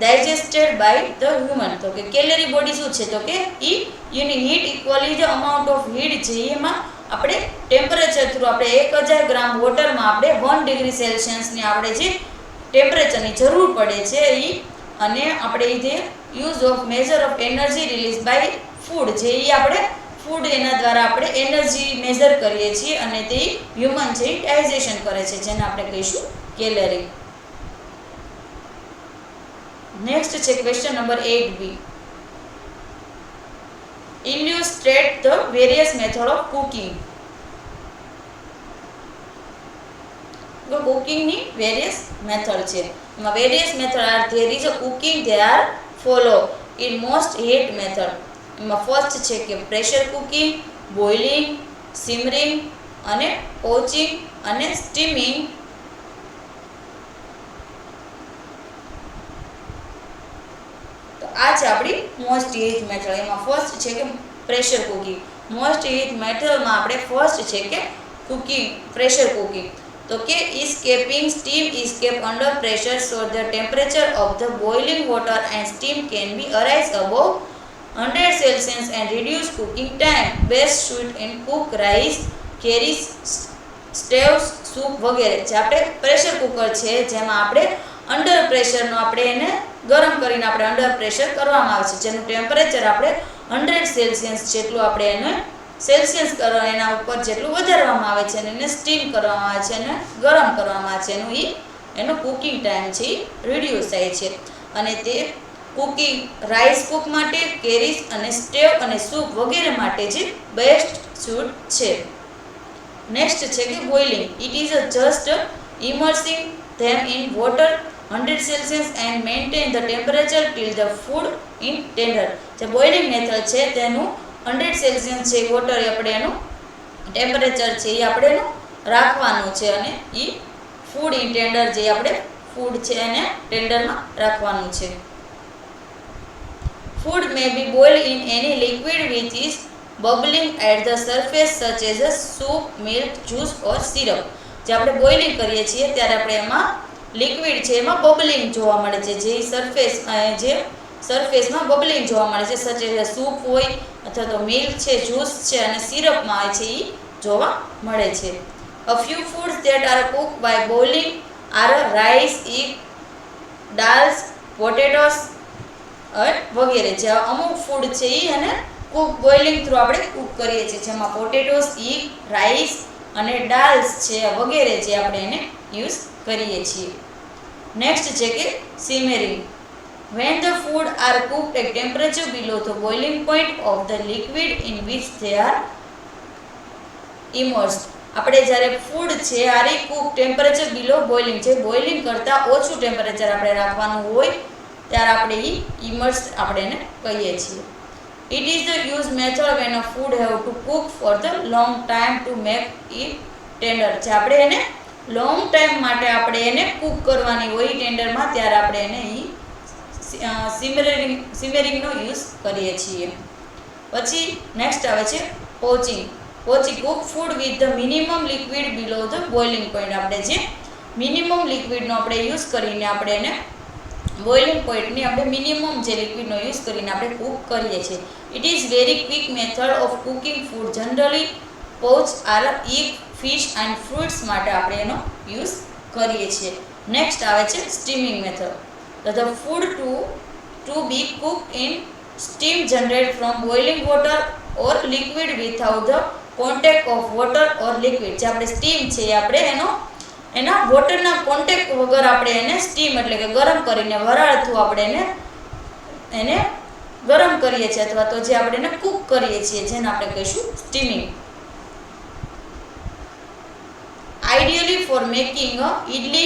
digested by the human. તો કે calorie body શું છે? તો કે ઈ unit heat equally જે amount of heat છે એમાં આપણે ટેમ્પરેચર થ્રુ આપણે 1000 ગ્રામ વોટરમાં આપણે 1 ડિગ્રી સેલ્સિયસની આપણે જે ટેમ્પરેચરની જરૂર પડે છે એ, અને આપણે જે use of major of energy release by food જે આપણે ફૂડ એના દ્વારા આપણે એનર્જી મેઝર કરીએ છીએ અને તે હ્યુમન છે ડાયજેશન કરે છે જેને આપણે કહીશું કેલરી. નેક્સ્ટ છે question number 8b. Illustrate the various method of cooking. તો કુકિંગની વેરિયસ મેથડ છે. એમાં various method are there is a cooking they are follow in most heat method. એમાં ફર્સ્ટ છે કે પ્રેશર કુકિંગ, બોઇલિંગ, સિમરિંગ અને poaching અને સ્ટીમિંગ. તો આ છે આપણી મોસ્ટ હીટ મેથડ. એમાં ફર્સ્ટ છે કે પ્રેશર કુકિંગ. મોસ્ટ હીટ મેથડમાં આપણે ફર્સ્ટ છે કે કુકિંગ પ્રેશર કુકિંગ. તો કે escaping steam escape under pressure so the temperature of the boiling water and steam can be arise above 100 Celsius and reduce cooking time. Best suit in cook rice, curries, stews, soup વગેરે. જે આપણે pressure cooker છે જેમાં આપણે under પ્રેશરનો આપણે એને ગરમ કરીને આપણે અંડર પ્રેશર કરવામાં આવે છે જેનું ટેમ્પરેચર આપણે 100 સેલ્સિયસ જેટલું આપણે એને સેલ્સિયસ કરવા એના ઉપર જેટલું વધારવામાં આવે છે અને એને સ્ટીમ કરવામાં આવે છે અને ગરમ કરવામાં આવે છે એનો કુકિંગ ટાઈમ છે એ રિડ્યુસ થાય છે. અને તે કુકિંગ રાઈસ કુક માટે, કેરીઝ અને સ્ટેવ અને સૂપ વગેરે માટે જે બેસ્ટ સૂટ છે. નેક્સ્ટ છે કે boiling. It is just immersing them in water 100 Celsius and maintain the temperature till the food in tender. જે બોઇલિંગ મેથડ છે તેનું 100 સેલ્સિયસ છે વોટર આપણે એનું ટેમ્પરેચર છે એ આપણે એનું રાખવાનું છે અને એ ફૂડ ઇન ટેન્ડર જે આપણે ફૂડ છે એને ટેન્ડરમાં રાખવાનું છે. Food may be boiled in any liquid which is bubbling at the surface such as a soup, milk, juice or syrup. જે આપણે બોઇલિંગ કરીએ છીએ ત્યારે આપણે એમાં લિક્વિડ છે એમાં બબલિંગ જોવા મળે છે જે સરફેસમાં બબલિંગ જોવા મળે છે સચ એઝ સૂપ હોય અથવા તો મિલ્ક છે, જ્યુસ છે અને સિરપમાં આવે છે એ જોવા મળે છે. A few foods that are cooked by boiling are rice, egg, dals, potatoes વગેરે. જે અમુક ફૂડ છે એ અને કુક બોઇલિંગ થ્રુ આપણે કુક કરીએ છીએ જેમાં પોટેટોસ, ઈગ, રાઈસ અને દાલ્સ છે વગેરે જે આપણે એને યુઝ કરીએ છીએ. નેક્સ્ટ છે કે સિમેરિંગ. When the food are cooked at temperature below the boiling point of the liquid in which they are immersed. આપણે જ્યારે ફૂડ છે આ કુક ટેમ્પરેચર બિલો બોઇલિંગ છે બોઇલિંગ કરતાં ઓછું ટેમ્પરેચર આપણે રાખવાનું હોય ત્યારે આપણે ઇમર્સ આપણે એને કહીએ છીએ. It is the use method when a food have to cook for the long time to make it tender. જે આપણે એને લોંગ ટાઈમ માટે આપણે એને કુક કરવાની હોય ટેન્ડરમાં ત્યારે આપણે એને સિમરિંગનો યુઝ કરીએ છીએ. પછી નેક્સ્ટ આવે છે poaching. Poaching Cook food with the minimum liquid below the boiling point. આપણે જે મિનિમમ લિક્વિડનો આપણે યુઝ કરીને આપણે એને બોઇલિંગ પોઈન્ટની આપણે મિનિમમ જે લિક્વિડનો યુઝ કરીને આપણે કુક કરીએ છીએ. It is very quick method of cooking food. Generally poach are egg, fish and fruits માટે આપણે એનો યુઝ કરીએ છીએ. નેક્સ્ટ આવે છે steaming method. The food to be cooked in steam generated from boiling water or liquid without the contact of water or liquid. જે આપણે steam છે એ આપણે એના વોટરના કોન્ટેક્ટ વગર આપણે એને સ્ટીમ એટલે કે ગરમ કરીને વરાળ થ્રુ આપણે એને ગરમ કરીએ છીએ અથવા તો જે આપણે એને કુક કરીએ છીએ જેને આપણે કહીશું સ્ટીમિંગ. Ideally for making a idli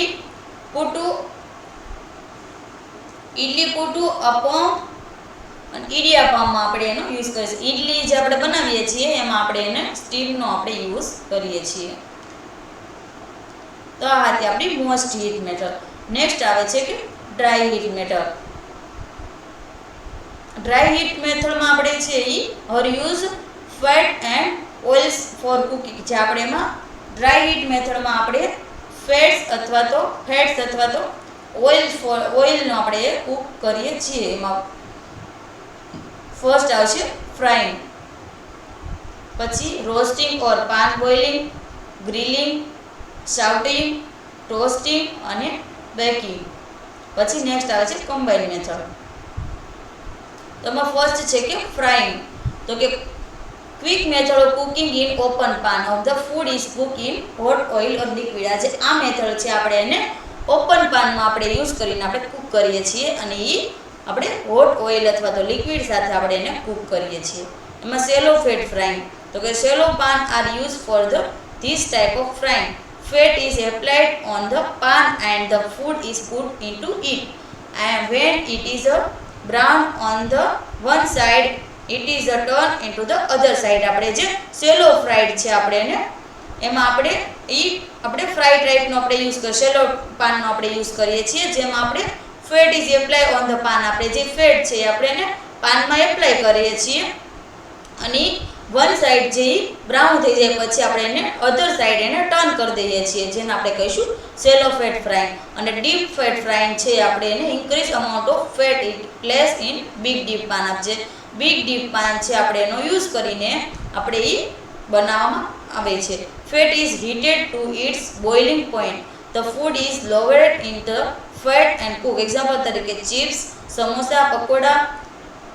puttu appam અને ઇડિયાપમમાં આપણે એનો યુઝ કરીએ છીએ. ઇડલી જે આપણે બનાવીએ છીએ એમાં આપણે એને સ્ટીમનો આપણે યુઝ કરીએ છીએ. તો આ હતી આપણી મોસ્ટ હીટ મેથડ. નેક્સ્ટ આવે છે કે dry heat method. Dry heat મેથડમાં આપણે છે એ her use fat and oils for cooking. જે આપણે એમાં ડ્રાય હીટ મેથડમાં આપણે ફેટ્સ અથવા તો ઓઇલનો આપણે કુક કરીએ છીએ. એમાં ફર્સ્ટ આવશે ફ્રાઈંગ, પછી રોસ્ટિંગ ઓર પાન બોઇલિંગ, ગ્રીલિંગ, શાઉટિંગ, ટોસ્ટિંગ અને બેકિંગ. પછી નેક્સ્ટ આવે છે કમ્બાઈન મેથડ. તો એમાં ફર્સ્ટ છે કે ફ્રાઈંગ. તો કે quick method of cooking in open PAN of the food is Cook in hot oil or liquid. આ મેથડ છે આપણે એને ઓપન પાનમાં આપણે યુઝ કરીને આપણે કુક કરીએ છીએ અને એ આપણે હોટ ઓઇલ અથવા તો લિક્વિડ સાથે આપણે એને કુક કરીએ છીએ. એમાં શેલો ફેટ ફ્રાઈંગ, તો કે shallow pan are use for the this type of frying. Fat is applied on the pan and the food is put into it. And when it is brown on the one side, it is turned into the other side. આપણે જે શેલો fried છે આપણે એને એમાં આપણે fry ટાઈપનો આપણે use કરીએ, શેલો પાનનો આપણે યુઝ કરીએ છીએ, જેમાં આપણે fat is apply on the pan, આપણે જે ફેટ છે આપણે એને પાનમાં એપ્લાય કરીએ છીએ અને વન સાઈડ જે બ્રાઉન થઈ જાય પછી આપણે એને અધર સાઈડ એને ટર્ન કરી દઈએ છીએ, જેને આપણે કહીશું શેલો ફેટ ફ્રાઈંગ. અને ડીપ ફેટ ફ્રાઈંગ છે આપણે એને increase amount of fat it place in big deep pan. જે બિગ ડીપ પાન છે આપણે એનો યુઝ કરીને આપણે એ બનાવવામાં આવે છે. Fat is heated to its boiling point. The food is lowered in the fat and cook. Example તરીકે ચિપ્સ, સમોસા, પકોડા,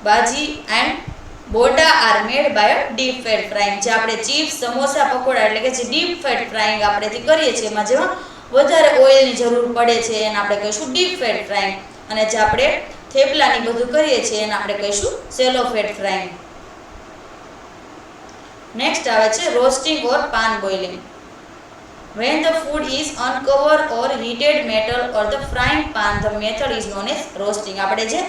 ભાજી એન્ડ બોટા are made by deep fat frying. જે આપણે ચિપ્સ, સમોસા, પકોડા એટલે કે જે ડીપ ફેટ ફ્રાઈંગ આપણે જે કરીએ છીએ એમાં જેમાં વધારે ઓઇલની જરૂર પડે છે એને આપણે કહીશું ડીપ ફેટ ફ્રાઈંગ. અને જે આપણે થેપલાની બધું કરીએ છીએ એને આપણે કહીશું શેલો ફેટ ફ્રાઈંગ. નેક્સ્ટ આવે છે roasting or PAN boiling. When the food is uncovered or heated metal or the frying pan, the method is known as roasting. આપણે જે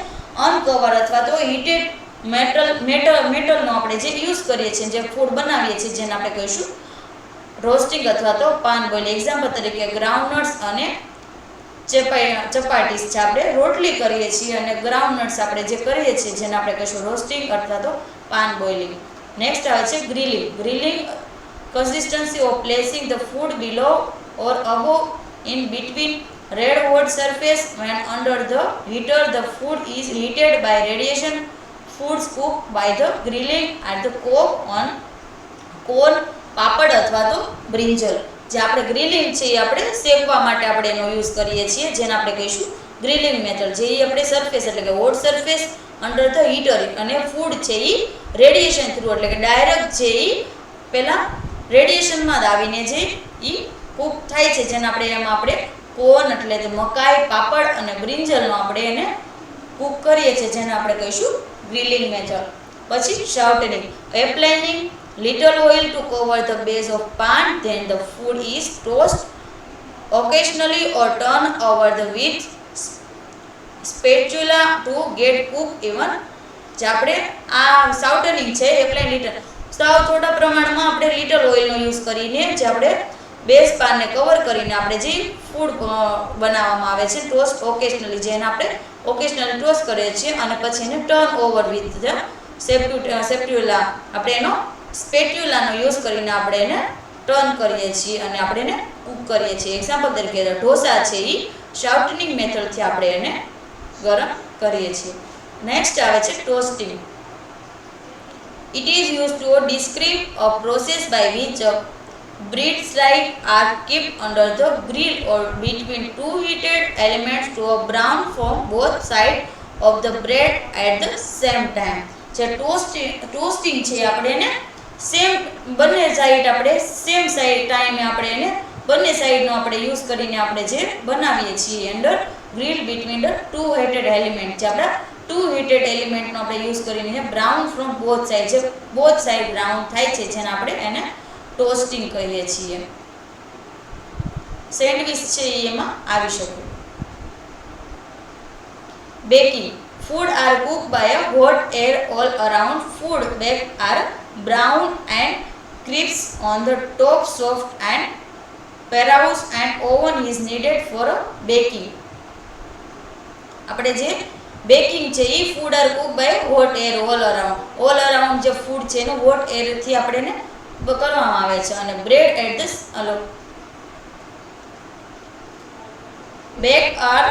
અનકવર અથવા તો હીટેડ મેટલનો આપણે જે યુઝ કરીએ છીએ, જે ફૂડ બનાવીએ છીએ જેને આપણે કહીશું રોસ્ટિંગ અથવા તો પાન બોઇલિંગ. એક્ઝામ્પલ તરીકે ગ્રાઉન્ડનટ્સ અને ચપાટીસ છે, આપણે રોટલી કરીએ છીએ અને ગ્રાઉન્ડનટ્સ આપણે જે કરીએ છીએ જેને આપણે કહીશું રોસ્ટિંગ અથવા તો પાન બોઇલિંગ. નેક્સ્ટ આવે છે grilling. Grilling consistency of placing the food below or above in between red hot surface. When under the heater, the food is heated by radiation. Foods cooked by the grilling at the cob on corn, પાપડ અથવા તો brinjal. જે આપણે grilling છે એ આપણે શેકવા માટે આપણે એનો use કરીએ છીએ, જેને આપણે કહીશું ગ્રીલિંગ મેથડ. જે આપણે સરફેસ એટલે કે hot surface under the heater અને ફૂડ છે એ રેડિયેશન થ્રુ એટલે કે ડાયરેક્ટ છે એ પહેલાં રેડિયેશનમાં જ આવીને જે એ કૂક થાય છે, જેને આપણે એમાં આપણે કોર્ન એટલે કે મકાઈ, પાપડ અને બ્રિંજલનો આપણે એને કૂક કરીએ છીએ, જેને આપણે કહીશું ગ્રીલિંગ મેથડ. પછી sauteing. Applying little oil to cover the base of pan, then the food is tossed occasionally or turned over the with spatula to get cooked even. જે આપણે આ શાઉટનિંગ છે એપ્લાઇ લિટલ સાવ થોડા પ્રમાણમાં આપણે લિટલ ઓઇલનો યુઝ કરીને જે આપણે બેઝ પાનને કવર કરીને આપણે જે ફૂડ બનાવવામાં આવે છે ટોસ્ટ ઓકેશનલી, જેને આપણે ઓકેશનલી ટોસ્ટ કરીએ છીએ અને પછી એને ટર્ન ઓવર વિથ ધ સેપ્ટ્યુલા આપણે એનો સ્પેટ્યુલાનો યુઝ કરીને આપણે એને ટર્ન કરીએ છીએ અને આપણે એને કૂક કરીએ છીએ. એક્ઝામ્પલ તરીકે ઢોસા છે એ શાઉટનિંગ મેથડથી આપણે એને ગરમ કરીએ છીએ. નેક્સ્ટ આવે છે ટોસ્ટિંગ. It is used to describe a process by which bread slices are kept under the grill or between two heated elements to a brown from both sides of the bread at the same time. જે ટોસ્ટિંગ છે આપણે એને same બંને side આપણે same side ટાઈમે આપણે એને બંને સાઈડનો આપણે યુઝ કરીને આપણે જે બનાવીએ છીએ under grill between the two heated element. જે આપણા ટુ હીટેડ એલિમેન્ટનો આપણે યુઝ કરીને બ્રાઉન ફ્રોમ બોથ સાઈડ, જે બોથ સાઈડ બ્રાઉન થાય છે જેને આપણે એને ટોસ્ટિંગ કહીએ છીએ. સેન્ડવિચ છે એમાં આવી શકે. Baking. Food are cooked by a hot air all around. Food baked are brown and crisp on the top, soft and porous, and oven is needed for baking. આપણે જે બેકિંગ છે એ food are cook by hot air all around જે food છે એનો hot એરથી આપણે એને કરવામાં આવે છે. અને bread at the back are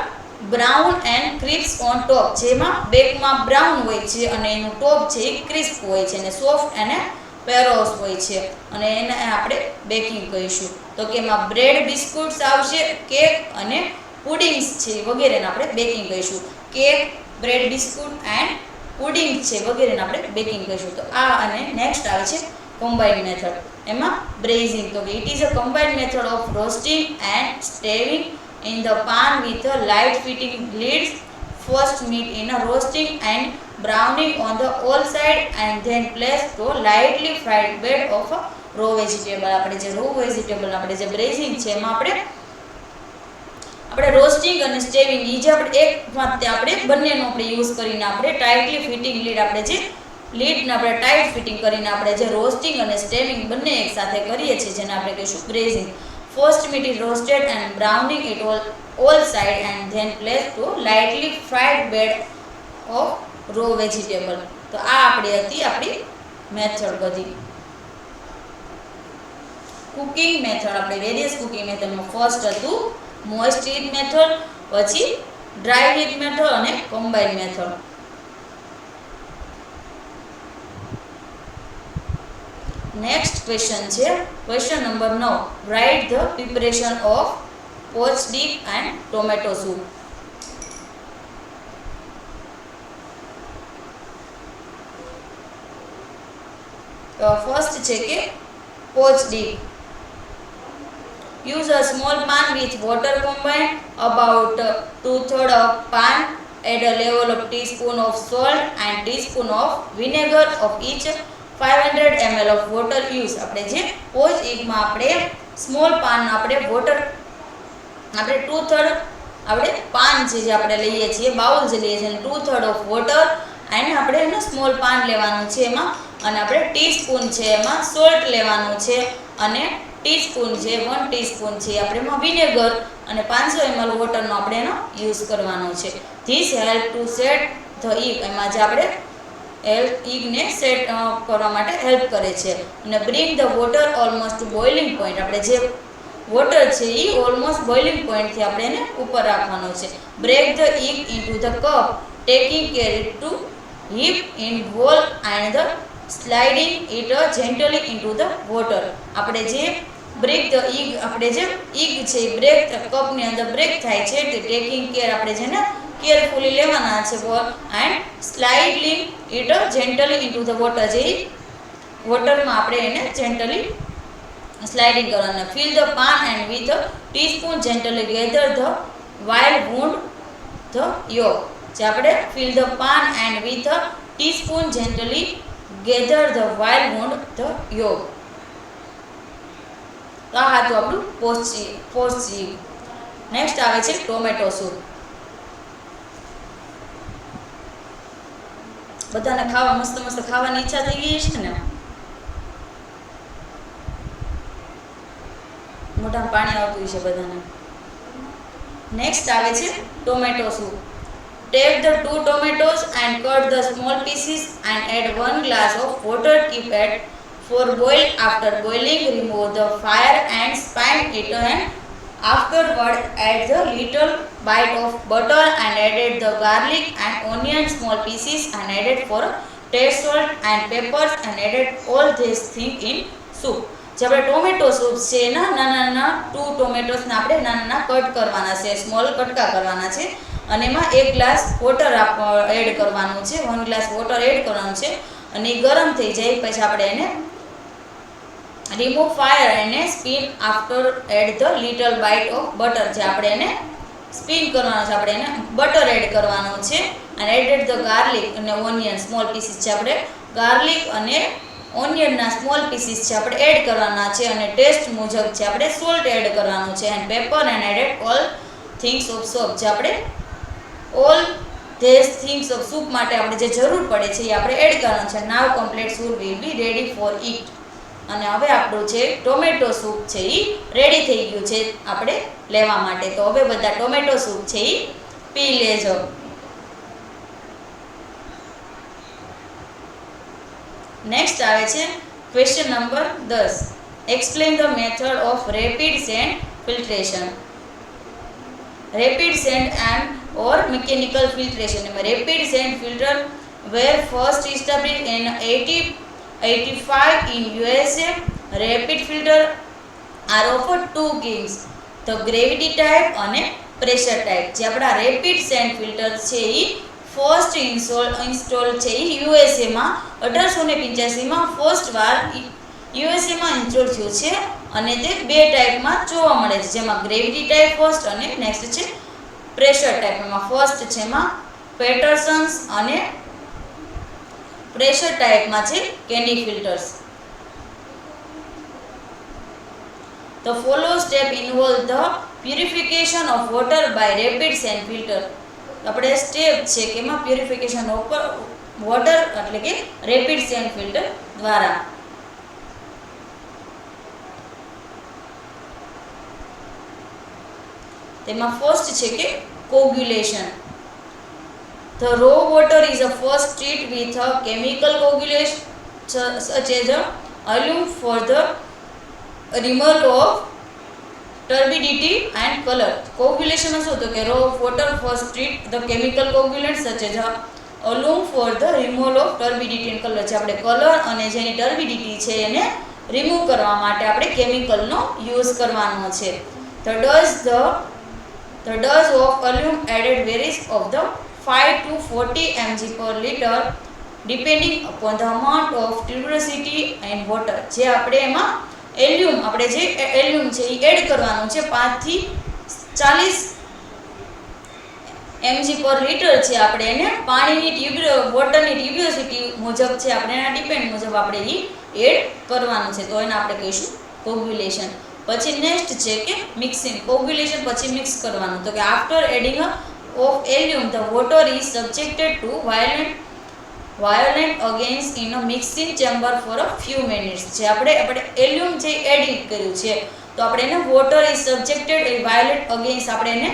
brown and crisp on top. જેમાં બેકમાં બ્રાઉન હોય છે અને એનું ટોપ છે એ ક્રિસ્પ હોય છે અને સોફ્ટ અને પેરોસ હોય છે અને એને આપણે બેકિંગ કહીશું. તો કે એમાં બ્રેડ, બિસ્કુટ્સ આવશે, કેક અને પુડિંગ્સ છે વગેરેને આપણે બેકિંગ કહીશું. Cake, bread, biscuit and pudding છે વગેરેને આપણે બેકિંગ કહીશું. તો આ અને નેક્સ્ટ આવે છે combined method. એમાં braising, તો it is a combined method of roasting and stewing in the pan with a light fitting lids. First meat in a roasting and browning on the all side and then place to lightly fried bed of a raw vegetable. આપણે જે raw vegetable આપણે જે braising છે એમાં આપણે roasting અને સ્ટેવિંગ એ જે આપણે એક આપણે બંનેનો આપણે યુઝ કરીને આપણે ટાઇટલી ફિટિંગ લીડ આપણે જે લીડને આપણે ટાઇટ ફિટિંગ કરીને આપણે જે રોસ્ટિંગ અને સ્ટેવિંગ બંને એક સાથે કરીએ છીએ જેને આપણે કહીશું braising. First meat is roasted and browning it all side and then place to lightly fried bed of raw vegetable. તો આ આપણી મેથડ બધી. કુકિંગ મેથડ આપણે વેરિયસ કુકિંગ મેથડમાં ફર્સ્ટ હતું મોઇસ્ટ હીટ મેથડ, પછી ડ્રાય હીટ મેથડ અને combined method. Next question છે question number 9. Write the preparation of poached egg and tomato soup. First છે કે poached egg. Use a small pan with water combined about 2/3 of pan. Add a level of teaspoon of salt and teaspoon of vinegar of each 500 ml of water. Use આપણે જે poached egg માં આપણે small પાન આપણે water આપણે 2/3 આપણે પાન છે જે આપણે લઈએ છીએ બાઉલ જે લઈએ છીએ 2/3 ઓફ વોટર અને આપણે એનો સ્મોલ પાન લેવાનું છે એમાં અને આપણે ટીસ્પૂન છે એમાં સોલ્ટ લેવાનું છે અને ટીસ્પૂન છે 1 ટીસ્પૂન છે આપણે એમાં વિનેગર અને 500 ml વોટરનો આપણે એનો યુઝ કરવાનો છે. This help to set the egg. એમાં જે આપણે ઈગને સેટ કરવા માટે હેલ્પ કરે છે. અને bring the water almost to boiling point. આપણે જે વોટર છે એ ઓલમોસ્ટ બોઇલિંગ પોઈન્ટથી આપણે એને ઉપર રાખવાનો છે. Break the egg into the cup taking care to heap in bowl and the sliding it gently into the water. આપણે જે બ્રેક ધ ઈગ આપણે જે ઈગ છે એ બ્રેક કપની અંદર બ્રેક થાય છે તે ટેકિંગ કેર આપણે જેને કેરફુલી લેવાના છે ball and sliding it gently into the water. જે વોટરમાં આપણે એને જેન્ટલી સ્લાઇડિંગ કરવાના. Fill the pan and with teaspoon gently gather the white round the yolk. જે આપણે fill the pan and with teaspoon gently gather the white round the yolk. તો આ હતું આપણું પોસ્ટ. નેક્સ્ટ આવે છે ટોમેટો સૂપ. બધાને ખાવા મસ્ત મસ્ત ખાવાની ઈચ્છા થઈ ગઈ છે ને, મોઢામાં પાણી આવતું છે બધાને. નેક્સ્ટ આવે છે tomato soup. Take the 2 tomatoes and cut the small pieces and add 1 glass of water. Keep at for boil. After boiling, remove the fire and spin it, and afterward add the little bite of butter and added the garlic and onion small pieces and added for taste salt and peppers and added all these things in soup. જે આપણે tomato soup છે એના નાના 2 ટોમેટોસને આપણે નાના cut કરવાના છે, small કટકા કરવાના છે અને એમાં 1 ગ્લાસ વોટર એડ કરવાનું છે, 1 ગ્લાસ વોટર એડ કરવાનું છે અને એ ગરમ થઈ જાય પછી આપણે એને રિમૂવ ફાયર અને spin. After add the little bite of butter. જે આપણે એને સ્પિન કરવાનું છે, આપણે એને બટર એડ કરવાનું છે અને એડેડ ધ ગાર્લિક અને ઓનિયન સ્મોલ પીસીસ છે આપણે ગાર્લિક અને ઓનિયનના સ્મોલ પીસીસ છે આપણે એડ કરવાના છે અને ટેસ્ટ મુજબ છે આપણે સોલ્ટ એડ કરવાનું છે and pepper and added all things of soup. જે આપણે all these things of soup માટે આપણે જે જરૂર પડે છે એ આપણે એડ કરવાનું છે. Now complete soup will be ready for eat. અને હવે આપણું જે ટોમેટો સૂપ છે એ રેડી થઈ ગયું છે આપણે લેવા માટે. તો હવે બધા ટોમેટો સૂપ છે એ પી લેજો. નેક્સ્ટ આવે છે question number 10. Explain the method of rapid send filtration. Rapid send and or mechanical filtration. Rapid sand filter were first established in 1885 in USA. Rapid filter are of 2 kinds, the gravity type and pressure type. જે આપણા rapid send filter છે એ first install છે એ યુએસએમાં 1885માં first વાર યુએસએમાં install થયું છે અને તે બે ટાઈપમાં જોવા મળે છે, જેમાં ગ્રેવિટી ટાઈપ ફર્સ્ટ અને નેક્સ્ટ છે પ્રેશર ટાઈપ. એમાં ફર્સ્ટ છે એમાં પેટરસન્સ અને પ્રેશર ટાઈપમાં છે candy filters. The follow step involve the purification of water by rapid sand filter. આપણે સ્ટેપ છે કે એમાં પ્યુરિફિકેશન ઓફ વોટર એટલે કે રેપિડ સેન્ડ ફિલ્ટર દ્વારા. તેમાં ફર્સ્ટ છે કે કોગ્યુલેશન. The raw water is a first treat with a chemical coagulation such as alum for the removal of turbidity and color. Coagulation માં શું તો કે raw water first treat the chemical coagulants such as alum for the removal of turbidity and color. જે આપણે colour અને જેની ટર્બિડિટી છે એને રિમૂવ કરવા માટે આપણે કેમિકલનો યુઝ કરવાનો છે. The dose of alum added varies of the 5 to 40 mg per liter depending upon the amount of tuberosity and water. જે આપણે એમાં એલ્યુમ આપણે જે એલ્યુમ છે એ એડ કરવાનું છે 5 થી 40 mg પર લિટર છે. આપણે એને પાણીની વોટરની ટ્યુબ્યુસિટી મુજબ છે આપણે એના ડિપેન્ડ મુજબ આપણે એ એડ કરવાનું છે, તો એને આપણે કહીશું કોગ્યુલેશન. પછી નેક્સ્ટ છે કે મિક્સિંગ. કોગ્યુલેશન પછી મિક્સ કરવાનું, તો કે after adding of alum the water is subjected to violent against in a mixing chamber for a few minutes. જે આપણે એલ્યુમ જે એડ કર્યું છે તો આપણે એને વોટર ઇઝ સબજેક્ટેડ વાયોલેટ અગેન્સ્ટ આપણે એને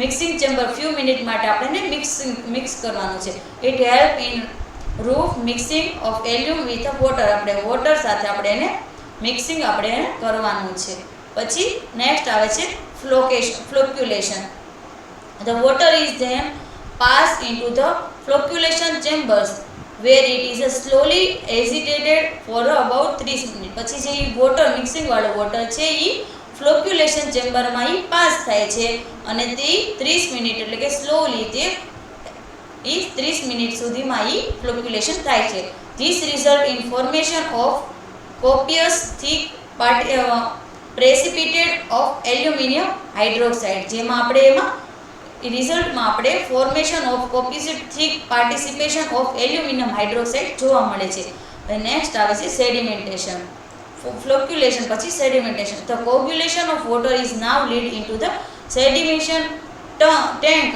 મિક્સિંગ ચેમ્બર ફ્યુ મિનિટ માટે આપણે એને મિક્સ કરવાનું છે. It help in roof mixing of alum with water. આપણે વોટર સાથે આપણે એને મિક્સિંગ આપણે એને કરવાનું છે. પછી નેક્સ્ટ આવે છે ફ્લોક્યુલેશન. The water is then passed into the flocculation chambers where it is slowly agitated for about 30 minutes. પછી જે વોટર મિક્સિંગ વાળો વોટર છે એ ફ્લોક્યુલેશન ચેમ્બરમાં એ પાસ થાય છે અને તે 30 મિનિટ એટલે કે સ્લોલી તે 30 મિનિટ સુધીમાં એ ફ્લોક્યુલેશન થાય છે. This result in formation of copious thick precipitate of aluminum hydroxide. જેમાં આપણે એમાં રિઝલ્ટમાં આપણે formation of copious thick participation of aluminium hydroxide જોવા મળે છે. નેક્સ્ટ આવે છે સેડિમેન્ટેશન. ફ્લોક્યુલેશન પછી sedimentation. The coagulation of water is now lead into the sedimentation tank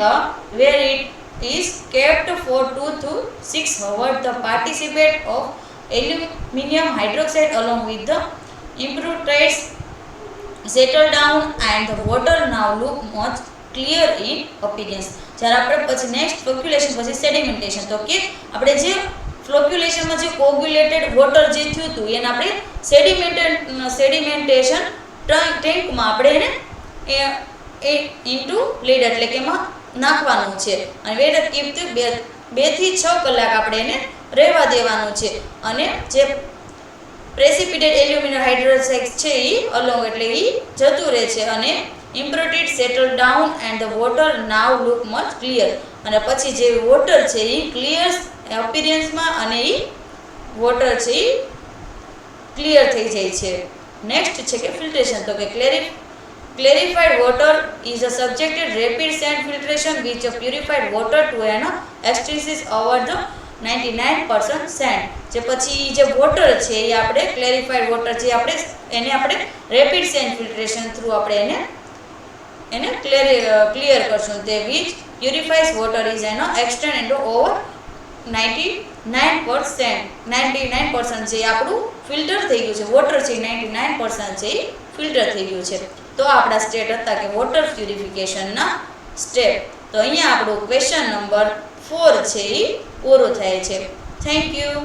where it is kept for 2 to 6 hours. The participate of aluminum hydroxide along with the impurities settle down and the water now look much clear in appearance. જ્યારે આપણે પછી next ફ્લોક્યુલેશન પછી સેડિમેન્ટેશન, તો કે આપણે જે ફ્લોક્યુલેશનમાં જે કોગ્યુલેટેડ water જે થયું હતું એને આપણે સેડિમેન્ટેશન ટેન્કમાં આપણે એને ઇન્ટુ લીડ એટલે કે એમાં નાખવાનું છે અને વેટ કીપ 2 થી 6 કલાક આપણે એને રહેવા દેવાનું છે. અને જે પ્રેસિપિટેડ એલ્યુમિનિયમ હાઇડ્રોક્સાઇડ છે એ અલોંગ એટલે એ જતું રહે છે અને impurities settle down and the water now look much clear. અને પછી જે વોટર છે એ ક્લિયર અપિયરન્સમાં અને એ વોટર છે એ ક્લિયર થઈ જાય છે. નેક્સ્ટ છે કે ફિલ્ટ્રેશન. તો કે clarified water is a subjected rapid sand filtration which purified water to an extensis over the 99% sand. જે પછી જે વોટર છે એ આપણે ક્લેરિફાઈડ વોટર છે આપણે એને આપણે રેપિડ સેન્ડ ફિલ્ટ્રેશન થ્રુ આપણે એને ક્લિયર કરશું. તે વિચ પ્યુરિફાઈઝ વોટર ઇઝ એનો એક્સટેન્ડ ઇન્ટુ ઓવર 99% છે આપણું ફિલ્ટર થઈ ગયું છે. વોટર છે 99% છે એ ફિલ્ટર થઈ ગયું છે. તો આપણા સ્ટેટ હતા કે વોટર પ્યુરિફિકેશનના સ્ટેપ. તો અહીંયા આપણું ક્વેશ્ચન નંબર 4 છે એ પૂરું થાય છે. Thank you.